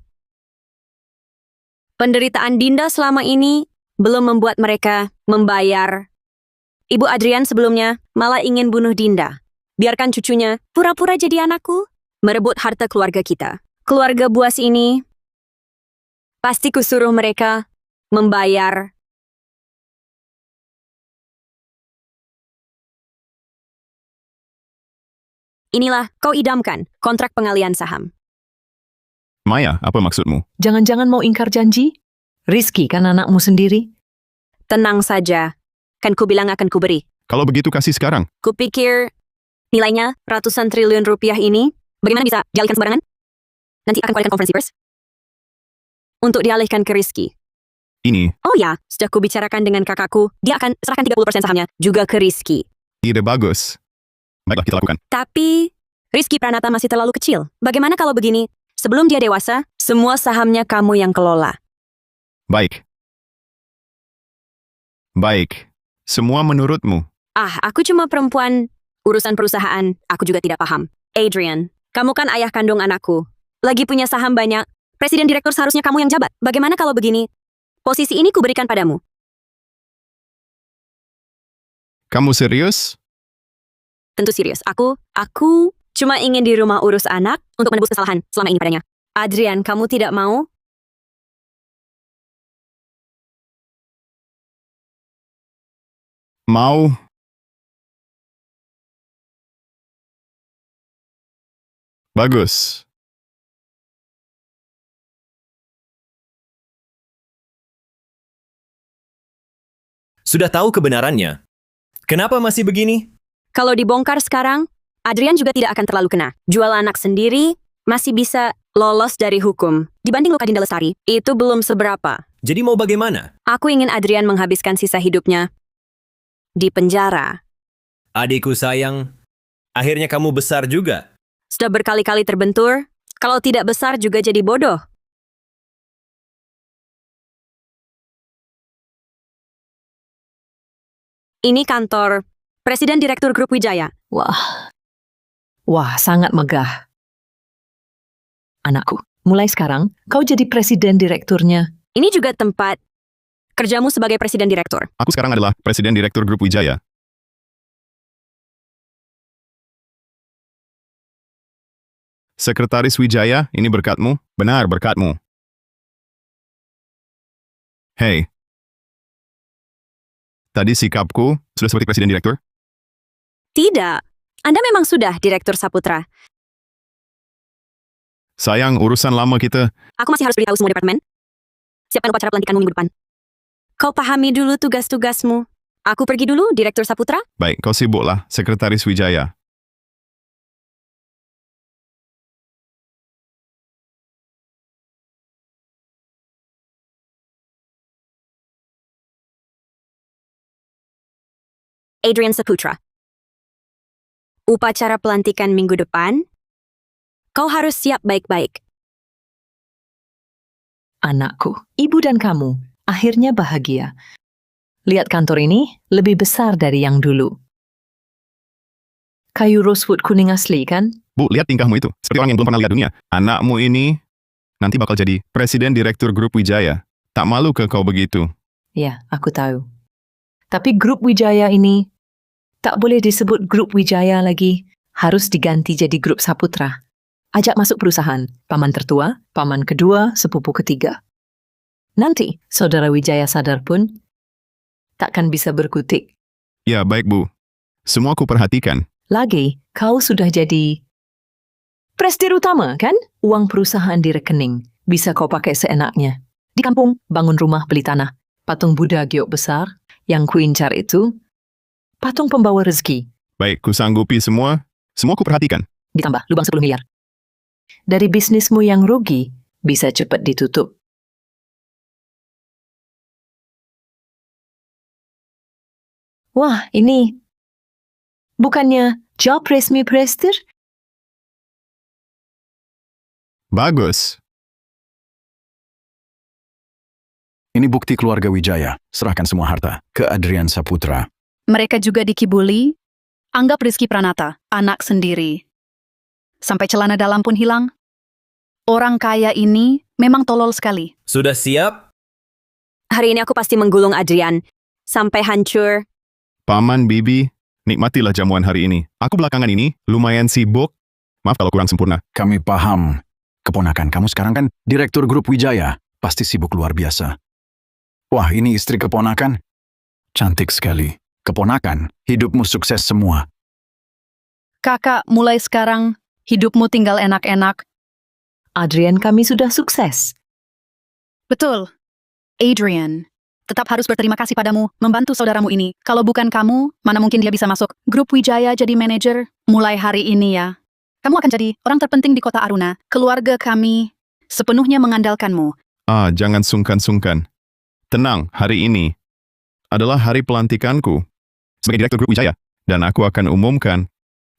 Penderitaan Dinda selama ini belum membuat mereka membayar. Ibu Adrian sebelumnya malah ingin bunuh Dinda. Biarkan cucunya pura-pura jadi anakku, merebut harta keluarga kita. Keluarga buas ini, pasti kusuruh mereka membayar. Inilah kau idamkan kontrak pengalian saham. Maya, apa maksudmu? Jangan-jangan mau ingkar janji? Rizky kan anakmu sendiri? Tenang saja, kan ku bilang akan kuberi. Kalau begitu kasih sekarang. Kupikir nilainya ratusan triliun rupiah ini, bagaimana bisa dialihkan sembarangan? Nanti akan kuadakan konferensi pers untuk dialihkan ke Rizky. Ini, Oh ya, sudah kubicarakan dengan kakakku, dia akan serahkan 30% sahamnya juga ke Rizky. ide bagus. Baiklah, kita lakukan. Tapi Rizky Pranata masih terlalu kecil. Bagaimana kalau begini? Sebelum dia dewasa, semua sahamnya kamu yang kelola. Baik. Baik. Semua menurutmu. Aku cuma perempuan. Urusan perusahaan, aku juga tidak paham. Adrian, kamu kan ayah kandung anakku. Lagi punya saham banyak. Presiden direktur seharusnya kamu yang jabat. Bagaimana kalau begini? Posisi ini kuberikan padamu. Kamu serius? Tentu serius. Aku cuma ingin di rumah urus anak untuk menebus kesalahan selama ini padanya. Adrian, kamu tidak mau? Mau? Bagus. Sudah tahu kebenarannya. Kenapa masih begini? Kalau dibongkar sekarang, Adrian juga tidak akan terlalu kena. Jual anak sendiri, masih bisa lolos dari hukum. Dibanding luka Dinda Lestari, itu belum seberapa. Jadi mau bagaimana? Aku ingin Adrian menghabiskan sisa hidupnya di penjara. Adikku sayang, akhirnya kamu besar juga. Sudah berkali-kali terbentur, kalau tidak besar juga jadi bodoh. Ini kantor Presiden Direktur Grup Wijaya. Wah, sangat megah. Anakku, mulai sekarang kau jadi presiden direkturnya. Ini juga tempat kerjamu sebagai Presiden Direktur. Aku sekarang adalah Presiden Direktur Grup Wijaya. Sekretaris Wijaya, ini berkatmu. Benar, berkatmu. Hei. Tadi sikapku sudah seperti Presiden Direktur? Tidak, Anda memang sudah Direktur Saputra. Sayang, urusan lama kita. Aku masih harus beritahu semua departemen. Siapkan upacara pelantikanmu minggu depan. Kau pahami dulu tugas-tugasmu. Aku pergi dulu, Direktur Saputra. Baik, kau sibuklah, Sekretaris Wijaya. Adrian Saputra. Upacara pelantikan minggu depan. Kau harus siap baik-baik. Anakku, ibu dan kamu akhirnya bahagia. Lihat kantor ini lebih besar dari yang dulu. Kayu rosewood kuning asli kan? Bu, lihat tingkahmu itu. Seperti orang yang belum pernah lihat dunia. Anakmu ini nanti bakal jadi Presiden Direktur Grup Wijaya. Tak malu ke kau begitu? Ya, aku tahu. Tapi grup Wijaya ini tak boleh disebut grup Wijaya lagi. Harus diganti jadi grup Saputra. Ajak masuk perusahaan. Paman tertua, paman kedua, sepupu ketiga. Nanti, saudara Wijaya sadar pun takkan bisa berkutik. Ya, baik Bu. Semua aku perhatikan. Lagi, kau sudah jadi presiden utama, kan? Uang perusahaan di rekening. Bisa kau pakai seenaknya. Di kampung, bangun rumah, beli tanah. Patung Buddha giok besar. Yang kuincar itu patung pembawa rezeki. Baik, kusanggupi semua. Semua aku perhatikan. Ditambah lubang 10 miliar. Dari bisnismu yang rugi, bisa cepat ditutup. Wah, ini bukannya job resmi presiden? Bagus. Ini bukti keluarga Wijaya. Serahkan semua harta ke Adrian Saputra. Mereka juga dikibuli. Anggap Rizky Pranata, anak sendiri. Sampai celana dalam pun hilang. Orang kaya ini memang tolol sekali. Sudah siap? Hari ini aku pasti menggulung Adrian. Sampai hancur. Paman, Bibi, nikmatilah jamuan hari ini. Aku belakangan ini lumayan sibuk. Maaf kalau kurang sempurna. Kami paham. Keponakan kamu sekarang kan Direktur Grup Wijaya. Pasti sibuk luar biasa. Wah, ini istri keponakan. Cantik sekali. Keponakan, hidupmu sukses semua. Kakak, mulai sekarang hidupmu tinggal enak-enak. Adrian, kami sudah sukses. Betul. Adrian, tetap harus berterima kasih padamu membantu saudaramu ini. Kalau bukan kamu, mana mungkin dia bisa masuk Grup Wijaya jadi manajer mulai hari ini ya. Kamu akan jadi orang terpenting di kota Aruna. Keluarga kami sepenuhnya mengandalkanmu. Jangan sungkan-sungkan. Tenang, hari ini adalah hari pelantikanku sebagai Direktur Grup Wijaya. Dan aku akan umumkan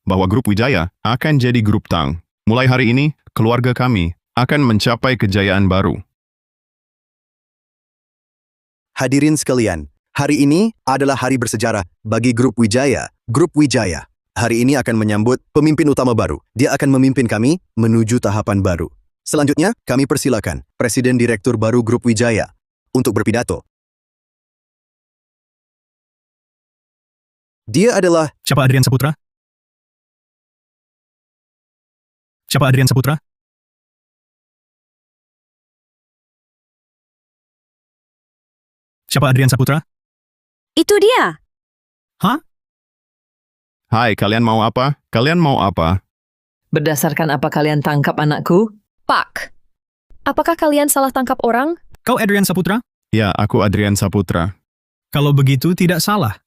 bahwa Grup Wijaya akan jadi Grup Tang. Mulai hari ini, keluarga kami akan mencapai kejayaan baru. Hadirin sekalian, hari ini adalah hari bersejarah bagi Grup Wijaya. Grup Wijaya hari ini akan menyambut pemimpin utama baru. Dia akan memimpin kami menuju tahapan baru. Selanjutnya, kami persilakan Presiden Direktur baru Grup Wijaya untuk berpidato. Dia adalah... Siapa Adrian Saputra? Siapa Adrian Saputra? Siapa Adrian Saputra? Itu dia. Hah? Hai, kalian mau apa? Kalian mau apa? Berdasarkan apa kalian tangkap anakku? Pak, apakah kalian salah tangkap orang? Kau Adrian Saputra? Ya, aku Adrian Saputra. Kalau begitu tidak salah.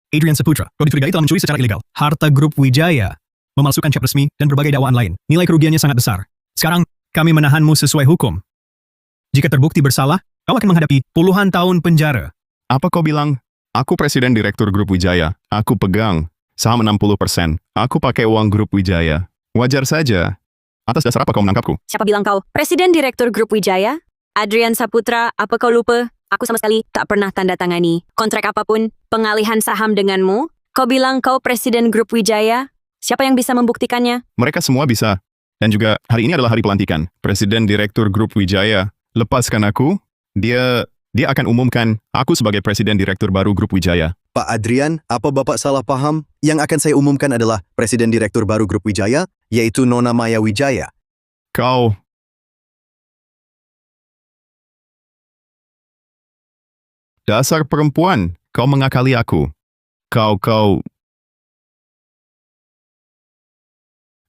Adrian Saputra, kau dicurigai telah mencuri secara ilegal harta Grup Wijaya, memalsukan cek resmi, dan berbagai dakwaan lain. Nilai kerugiannya sangat besar. Sekarang, kami menahanmu sesuai hukum. Jika terbukti bersalah, kau akan menghadapi puluhan tahun penjara. Apa kau bilang? Aku presiden direktur grup Wijaya. Aku pegang saham 60%. Aku pakai uang grup Wijaya. Wajar saja. Atas dasar apa kau menangkapku? Siapa bilang kau? Presiden Direktur Grup Wijaya? Adrian Saputra, apa kau lupa? Aku sama sekali tak pernah tanda tangani kontrak apapun, pengalihan saham denganmu. Kau bilang kau Presiden Grup Wijaya? Siapa yang bisa membuktikannya? Mereka semua bisa. Dan juga hari ini adalah hari pelantikan. Presiden Direktur Grup Wijaya. Lepaskan aku. Dia akan umumkan aku sebagai Presiden Direktur baru Grup Wijaya. Pak Adrian, apa Bapak salah paham? Yang akan saya umumkan adalah Presiden Direktur baru Grup Wijaya, yaitu Nona Maya Wijaya. Kau... Dasar perempuan, kau mengakali aku. Kau...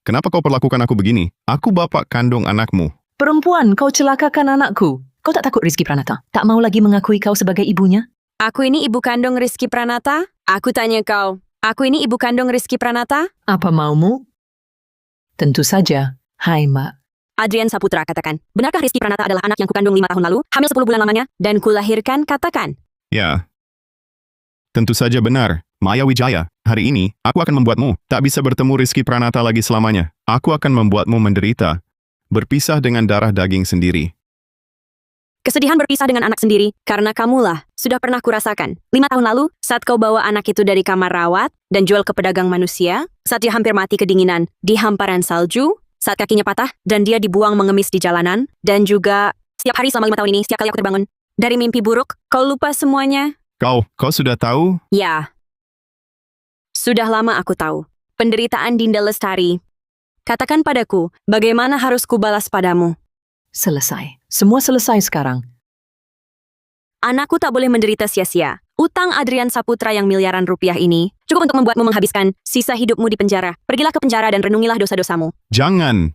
Kenapa kau perlakukan aku begini? Aku bapak kandung anakmu. Perempuan, kau celakakan anakku. Kau tak takut Rizky Pranata? Tak mau lagi mengakui kau sebagai ibunya? Aku ini ibu kandung Rizky Pranata? Aku tanya kau, aku ini ibu kandung Rizky Pranata? Apa maumu? Tentu saja. Hai, Mbak. Adrian Saputra katakan, benarkah Rizky Pranata adalah anak yang kukandung 5 tahun lalu, hamil 10 bulan lamanya, dan kulahirkan? Katakan. Ya. Tentu saja benar. Maya Wijaya, hari ini, aku akan membuatmu tak bisa bertemu Rizky Pranata lagi selamanya. Aku akan membuatmu menderita, berpisah dengan darah daging sendiri. Kesedihan berpisah dengan anak sendiri, karena kamulah, sudah pernah kurasakan. 5 tahun lalu, saat kau bawa anak itu dari kamar rawat, dan jual ke pedagang manusia, saat dia hampir mati kedinginan, di hamparan salju, saat kakinya patah, dan dia dibuang mengemis di jalanan, dan juga, setiap hari selama 5 tahun ini, setiap kali aku terbangun, dari mimpi buruk, kau lupa semuanya? Kau sudah tahu? Ya. Sudah lama aku tahu. Penderitaan Dinda Lestari. Katakan padaku, bagaimana harus kubalas padamu? Selesai. Semua selesai sekarang. Anakku tak boleh menderita sia-sia. Utang Adrian Saputra yang miliaran rupiah ini cukup untuk membuatmu menghabiskan sisa hidupmu di penjara. Pergilah ke penjara dan renungilah dosa-dosamu. Jangan.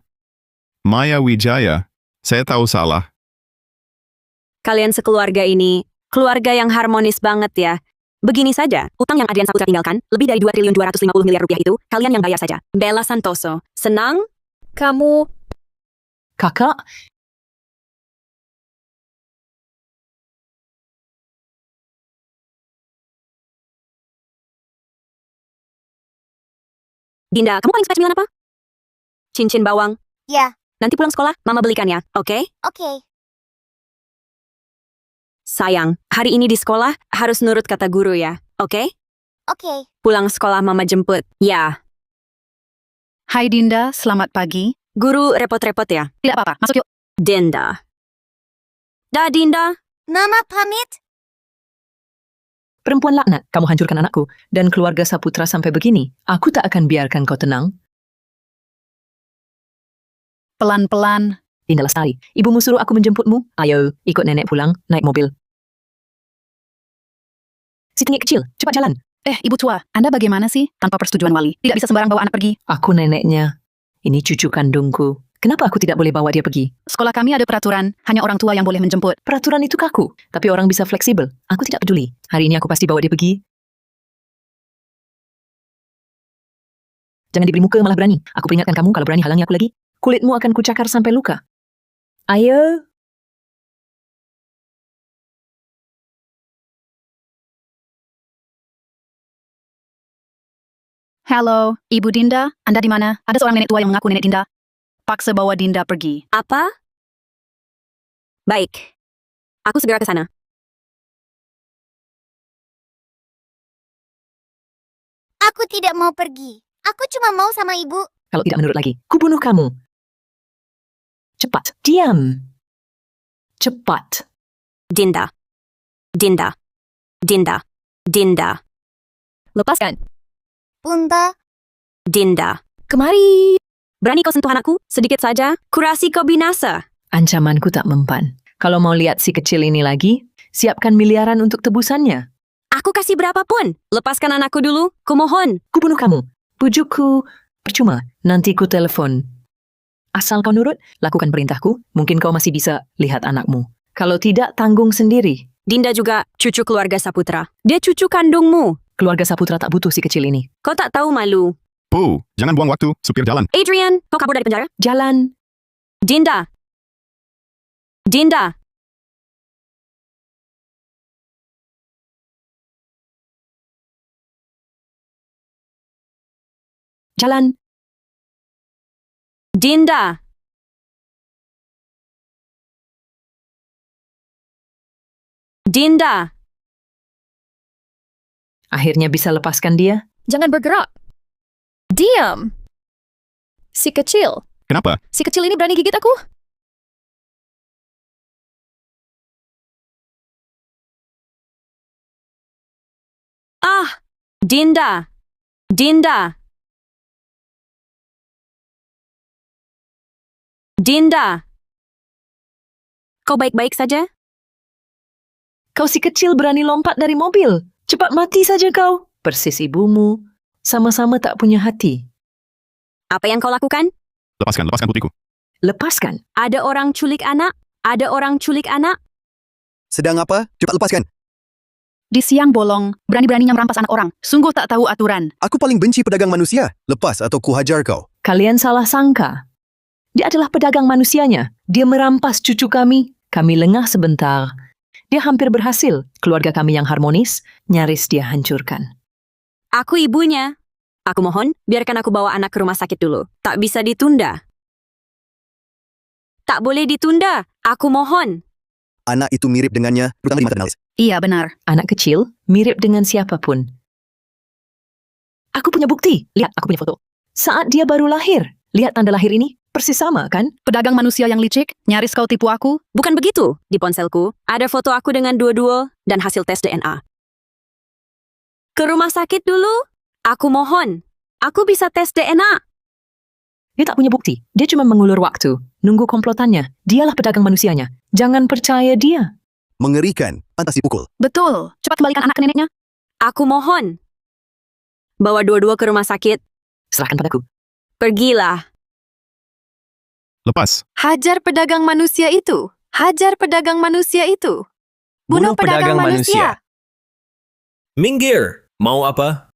Maya Wijaya, saya tahu salah. Kalian sekeluarga ini, keluarga yang harmonis banget ya. Begini saja, utang yang Adrian Saputra tinggalkan, lebih dari 2 triliun 250 miliar rupiah itu, kalian yang bayar saja. Bella Santoso, senang? Kamu... Kakak, Dinda, kamu paling suka cemilan apa? Cincin bawang. Ya, Nanti pulang sekolah, mama belikan ya, oke? oke. Sayang, hari ini di sekolah harus nurut kata guru ya, oke? Oke. Pulang sekolah mama jemput, ya. Hai Dinda, selamat pagi. Guru repot-repot ya. Tidak apa-apa, masuk yuk. Dinda. Dah Dinda. Mama pamit. perempuan laknat, kamu hancurkan anakku dan keluarga Saputra sampai begini. Aku tak akan biarkan kau tenang. Pelan-pelan. Dinda Lestari, ibumu suruh aku menjemputmu. Ayo, ikut nenek pulang, naik mobil. Si tengik kecil, cepat jalan. Ibu tua, Anda bagaimana sih? Tanpa persetujuan wali, tidak bisa sembarang bawa anak pergi. Aku neneknya. Ini cucu kandungku. Kenapa aku tidak boleh bawa dia pergi? Sekolah kami ada peraturan, hanya orang tua yang boleh menjemput. Peraturan itu kaku, tapi orang bisa fleksibel. Aku tidak peduli. Hari ini aku pasti bawa dia pergi. Jangan diberi muka malah berani. Aku peringatkan kamu kalau berani halangi aku lagi, kulitmu akan kucakar sampai luka. Ayo. Halo, Ibu Dinda, Anda di mana? Ada seorang nenek tua yang mengaku nenek Dinda. Paksa bawa Dinda pergi. Apa? Baik. Aku segera ke sana. Aku tidak mau pergi. Aku cuma mau sama ibu. Kalau tidak menurut lagi, kubunuh kamu. Cepat, diam. Cepat. Dinda. Dinda. Dinda. Dinda. Lepaskan. Bunda, Dinda. Kemari. Berani kau sentuh anakku? Sedikit saja. Kurasi kau binasa. Ancamanku tak mempan. Kalau mau lihat si kecil ini lagi, siapkan miliaran untuk tebusannya. Aku kasih berapapun. Lepaskan anakku dulu. Kumohon. Kubunuh kamu. Pujukku. Percuma, nanti ku telepon. Asal kau nurut, lakukan perintahku, mungkin kau masih bisa lihat anakmu. Kalau tidak, tanggung sendiri. Dinda juga cucu keluarga Saputra. Dia cucu kandungmu. Keluarga Saputra tak butuh si kecil ini. Kau tak tahu malu. Puh, jangan buang waktu, supir jalan. Adrian, kau kabur dari penjara? Jalan. Dinda. Dinda. Jalan. Dinda. Dinda. Akhirnya bisa lepaskan dia. Jangan bergerak. Diam. Si kecil. Kenapa? Si kecil ini berani gigit aku? Ah, Dinda. Dinda. Dinda. Kau baik-baik saja? Kau si kecil berani lompat dari mobil. Cepat mati saja kau. Persis ibumu. Sama-sama tak punya hati. Apa yang kau lakukan? Lepaskan putriku. Lepaskan. Ada orang culik anak? Ada orang culik anak? Sedang apa? Cepat lepaskan. Di siang bolong, berani-beraninya merampas anak orang. Sungguh tak tahu aturan. Aku paling benci pedagang manusia. Lepas atau kuhajar kau. Kalian salah sangka. Dia adalah pedagang manusianya. Dia merampas cucu kami. Kami lengah sebentar. Dia hampir berhasil. Keluarga kami yang harmonis, nyaris dia hancurkan. Aku ibunya. Aku mohon, biarkan aku bawa anak ke rumah sakit dulu. Tak bisa ditunda. Tak boleh ditunda. Aku mohon. Anak itu mirip dengannya, terutama di mata analis. Iya, benar. Anak kecil mirip dengan siapapun. Aku punya bukti. Lihat, aku punya foto. Saat dia baru lahir. Lihat tanda lahir ini. Persis sama, kan? Pedagang manusia yang licik, nyaris kau tipu aku. Bukan begitu. Di ponselku, ada foto aku dengan dua-dua dan hasil tes DNA. Ke rumah sakit dulu. Aku mohon. Aku bisa tes DNA. Dia tak punya bukti. Dia cuma mengulur waktu. Nunggu komplotannya. Dialah pedagang manusianya. Jangan percaya dia. Mengerikan, pantas dipukul. Betul. Cepat kembalikan anak ke neneknya. Aku mohon. Bawa dua-dua ke rumah sakit. Serahkan padaku. Pergilah. Lepas. Hajar pedagang manusia itu. Hajar pedagang manusia itu. Bunuh pedagang manusia. Minggir. Mau apa?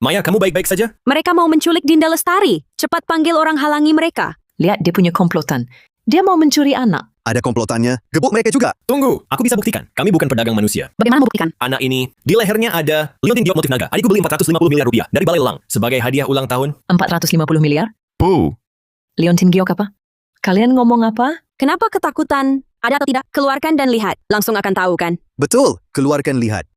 Maya, kamu baik-baik saja? Mereka mau menculik Dinda Lestari. Cepat panggil orang halangi mereka. Lihat, dia punya komplotan. Dia mau mencuri anak. Ada komplotannya, gebuk mereka juga. Tunggu, aku bisa buktikan. Kami bukan pedagang manusia. Bagaimana membuktikan? Anak ini, di lehernya ada liontin giok motif naga. Adikku beli 450 miliar rupiah dari Balai Lelang sebagai hadiah ulang tahun. 450 miliar? Puh. Leontin giok apa? Kalian ngomong apa? Kenapa ketakutan? Ada atau tidak? Keluarkan dan lihat. Langsung akan tahu kan? Betul, keluarkan lihat.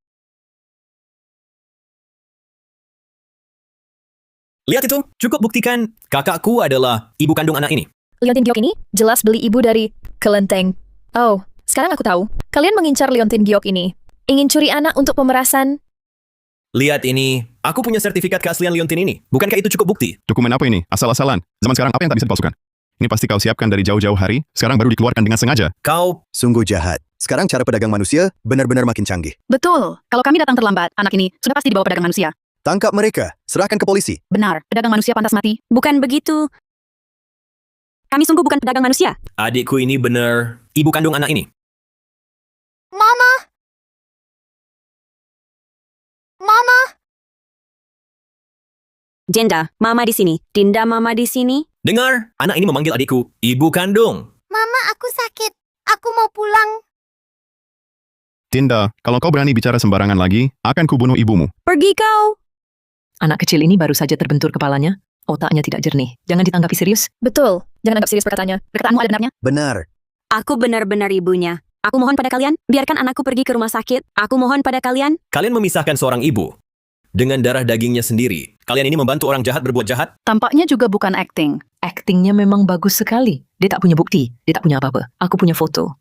Lihat itu, cukup buktikan kakakku adalah ibu kandung anak ini. Leontin Giok ini jelas beli ibu dari kelenteng. Oh, sekarang aku tahu. Kalian mengincar Leontin Giok ini. Ingin curi anak untuk pemerasan. Lihat ini, aku punya sertifikat keaslian liontin ini. Bukankah itu cukup bukti? Dokumen apa ini? Asal-asalan. Zaman sekarang apa yang tak bisa dipalsukan? Ini pasti kau siapkan dari jauh-jauh hari, sekarang baru dikeluarkan dengan sengaja. Kau, Sungguh jahat. Sekarang cara pedagang manusia benar-benar makin canggih. Betul. Kalau kami datang terlambat, anak ini sudah pasti dibawa pedagang manusia. Tangkap mereka, serahkan ke polisi. Benar, pedagang manusia pantas mati. Bukan begitu. Kami sungguh bukan pedagang manusia. adikku ini benar ibu kandung anak ini. Mama! Mama! Dinda, mama di sini. Dinda, mama di sini. Dengar, anak ini memanggil adikku ibu kandung. Mama, aku sakit. Aku mau pulang. Dinda, kalau kau berani bicara sembarangan lagi, akan kubunuh ibumu. Pergi kau. Anak kecil ini baru saja terbentur kepalanya. Otaknya tidak jernih. Jangan ditanggapi serius. Betul. Jangan anggap serius perkataannya. Perkataanmu ada benarnya? Benar. Aku benar-benar ibunya. Aku mohon pada kalian, biarkan anakku pergi ke rumah sakit. Aku mohon pada kalian. Kalian memisahkan seorang ibu dengan darah dagingnya sendiri. Kalian ini membantu orang jahat berbuat jahat? Tampaknya juga bukan acting. Aktingnya memang bagus sekali. Dia tak punya bukti. Dia tak punya apa-apa. Aku punya foto.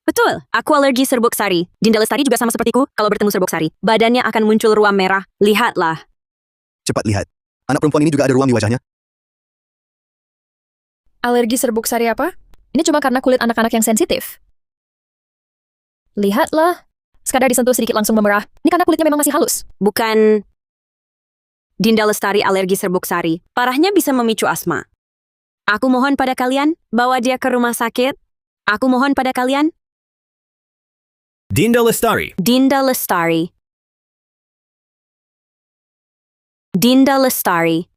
Betul, aku alergi serbuk sari. Dinda Lestari juga sama sepertiku kalau bertemu serbuk sari. Badannya akan muncul ruam merah. Lihatlah. Cepat lihat. Anak perempuan ini juga ada ruam di wajahnya. Alergi serbuk sari apa? Ini cuma karena kulit anak-anak yang sensitif. Lihatlah. Sekadar disentuh sedikit langsung memerah. Ini karena kulitnya memang masih halus. Bukan Dinda Lestari alergi serbuk sari. Parahnya bisa memicu asma. Aku mohon pada kalian, bawa dia ke rumah sakit. Aku mohon pada kalian. Dinda Lestari. Dinda Lestari. Dinda Lestari.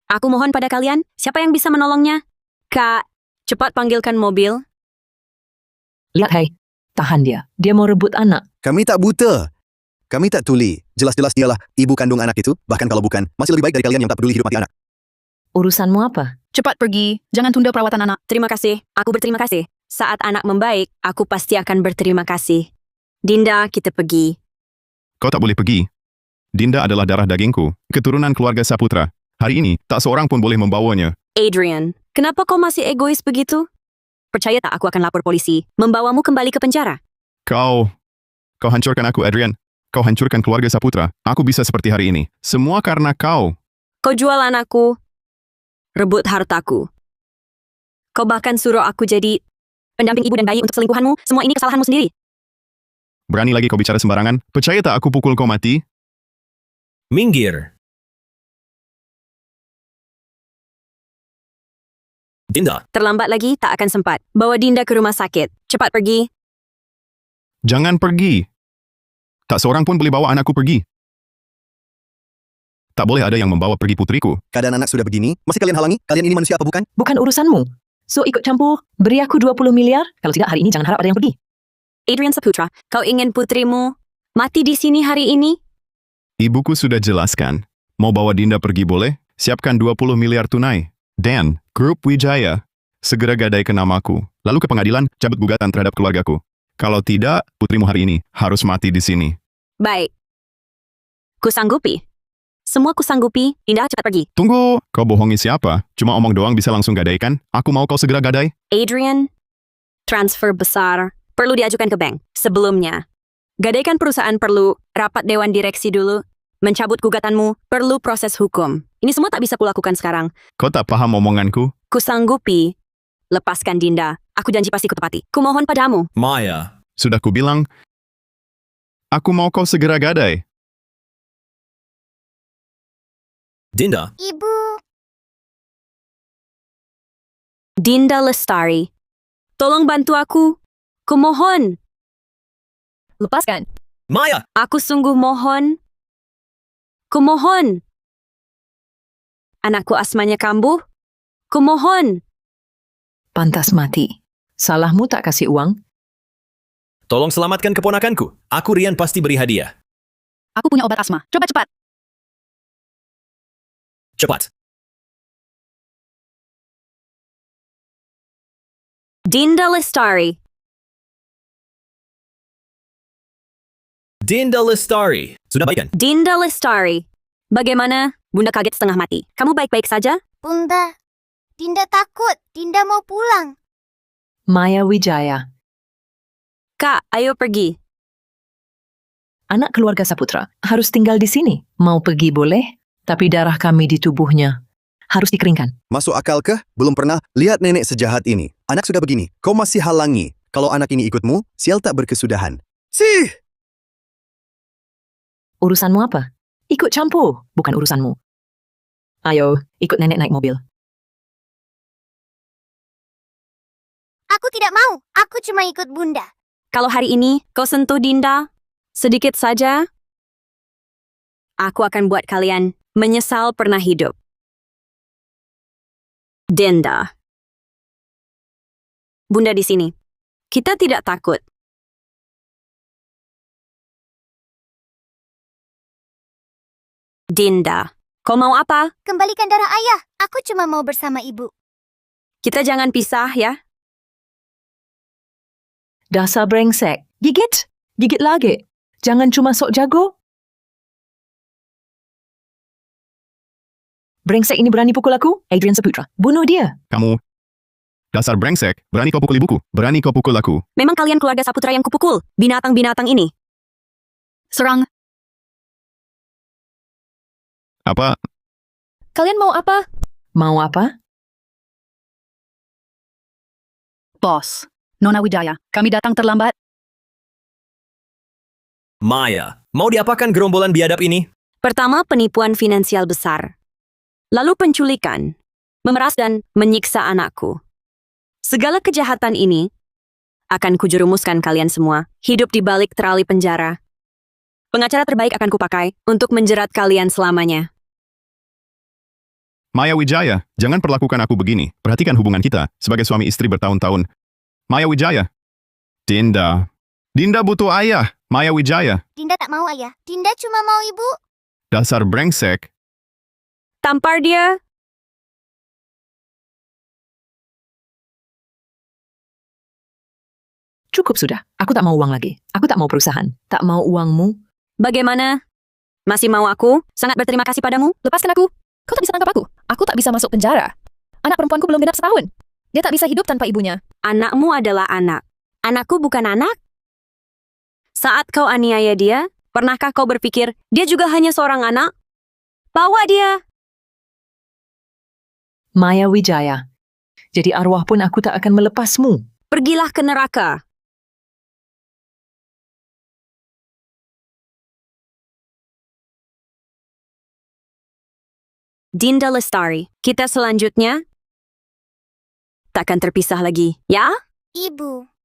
Aku mohon pada kalian, siapa yang bisa menolongnya? Kak, cepat panggilkan mobil. Lihat, hai. Tahan dia. Dia mau rebut anak. Kami tak buta. Kami tak tuli. Jelas-jelas dialah ibu kandung anak itu. Bahkan kalau bukan, masih lebih baik dari kalian yang tak peduli hidup mati anak. Urusanmu apa? Cepat pergi, jangan tunda perawatan anak. Terima kasih. Aku berterima kasih. Saat anak membaik, aku pasti akan berterima kasih. Dinda, kita pergi. Kau tak boleh pergi. Dinda adalah darah dagingku, keturunan keluarga Saputra. Hari ini, tak seorang pun boleh membawanya. Adrian, kenapa kau masih egois begitu? Percaya tak aku akan lapor polisi, membawamu kembali ke penjara. Kau hancurkan aku, Adrian. Kau hancurkan keluarga Saputra. Aku bisa seperti hari ini. Semua karena kau. Kau jual anakku, rebut hartaku. Kau bahkan suruh aku jadi pendamping ibu dan bayi untuk selingkuhanmu. Semua ini kesalahanmu sendiri. Berani lagi kau bicara sembarangan? Percaya tak aku pukul kau mati? Minggir. Dinda, Terlambat lagi, tak akan sempat. Bawa Dinda ke rumah sakit. Cepat pergi. Jangan pergi. Tak seorang pun boleh bawa anakku pergi. Tak boleh ada yang membawa pergi putriku. Keadaan anak sudah begini, masih kalian halangi? Kalian ini manusia apa bukan? Bukan urusanmu. So ikut campur. Beri aku 20 miliar. Kalau tidak hari ini jangan harap ada yang pergi. Adrian Saputra, kau ingin putrimu mati di sini hari ini? Ibuku sudah jelaskan. Mau bawa Dinda pergi boleh? Siapkan 20 miliar tunai. Dan, Grup Wijaya, segera gadaikan namaku. Lalu ke pengadilan, cabut gugatan terhadap keluargaku. Kalau tidak, putrimu hari ini harus mati di sini. Baik. Kusanggupi. Semua kusanggupi. Dinda, cepat pergi. Tunggu, kau bohongi siapa? Cuma omong doang bisa langsung gadaikan? Aku mau kau segera gadai. Adrian, transfer besar perlu diajukan ke bank. Sebelumnya, gadaikan perusahaan perlu rapat dewan direksi dulu. Mencabut gugatanmu perlu proses hukum. Ini semua tak bisa kulakukan sekarang. Kau tak paham omonganku? Kusanggupi. Lepaskan Dinda. Aku janji pasti kutepati. Kumohon padamu. Maya. Sudah kubilang, aku mau kau segera gadai. Dinda, Ibu, Dinda Lestari. Tolong bantu aku. Kumohon. Lepaskan. Maya! Aku sungguh mohon. Kumohon. Anakku asmanya kambuh. Kumohon. Pantas mati. Salahmu tak kasih uang? Tolong selamatkan keponakanku. Aku Rian pasti beri hadiah. Aku punya obat asma. Coba cepat. Cepat. Dinda Lestari. Dinda Lestari. Sudah baik kan? Dinda Lestari. Bagaimana? Bunda kaget setengah mati. Kamu baik-baik saja? Bunda. Dinda takut. Dinda mau pulang. Maya Wijaya. Kak, ayo pergi. Anak keluarga Saputra harus tinggal di sini. Mau pergi boleh, tapi darah kami di tubuhnya harus dikeringkan. Masuk akal kah? Belum pernah lihat nenek sejahat ini. Anak sudah begini, kau masih halangi. Kalau anak ini ikutmu, sial tak berkesudahan. Sih! Urusanmu apa? Ikut campur, bukan urusanmu. Ayo, ikut nenek naik mobil. Aku tidak mau. Aku cuma ikut Bunda. Kalau hari ini kau sentuh Dinda, sedikit saja, aku akan buat kalian menyesal pernah hidup. Dinda. Bunda di sini. Kita tidak takut. Dinda, kau mau apa? Kembalikan darah ayah. Aku cuma mau bersama ibu. Kita jangan pisah ya. Dasar brengsek. Gigit. Gigit lagi. Jangan cuma sok jago. Brengsek ini berani pukul aku? Adrian Saputra. Bunuh dia. Kamu, dasar brengsek, berani kau pukul ibuku, berani kau pukul aku. Memang kalian keluarga Saputra yang kupukul. Binatang-binatang ini. Serang. Apa? Kalian mau apa? Mau apa? Bos. Nona Wijaya, kami datang terlambat. Maya, mau diapakan gerombolan biadab ini? Pertama, penipuan finansial besar. Lalu penculikan, memeras dan menyiksa anakku. Segala kejahatan ini akan kujerumuskan kalian semua, hidup di balik terali penjara. Pengacara terbaik akan kupakai untuk menjerat kalian selamanya. Maya Wijaya, jangan perlakukan aku begini. Perhatikan hubungan kita sebagai suami istri bertahun-tahun. Maya Wijaya. Dinda, Dinda butuh ayah, Maya Wijaya. Dinda tak mau ayah. Dinda cuma mau ibu. Dasar brengsek. Tampar dia. Cukup sudah. Aku tak mau uang lagi. Aku tak mau perusahaan. Tak mau uangmu. Bagaimana? Masih mau aku? Sangat berterima kasih padamu. Lepaskan aku. Kau tak bisa tangkap aku. Aku tak bisa masuk penjara. Anak perempuanku belum genap setahun. Dia tak bisa hidup tanpa ibunya. Anakmu adalah anak. Anakku bukan anak. Saat kau aniaya dia, pernahkah kau berpikir dia juga hanya seorang anak? Bawa dia. Maya Wijaya. Jadi arwah pun aku tak akan melepasmu. Pergilah ke neraka. Dinda Lestari, kita selanjutnya takkan terpisah lagi, ya? Ibu.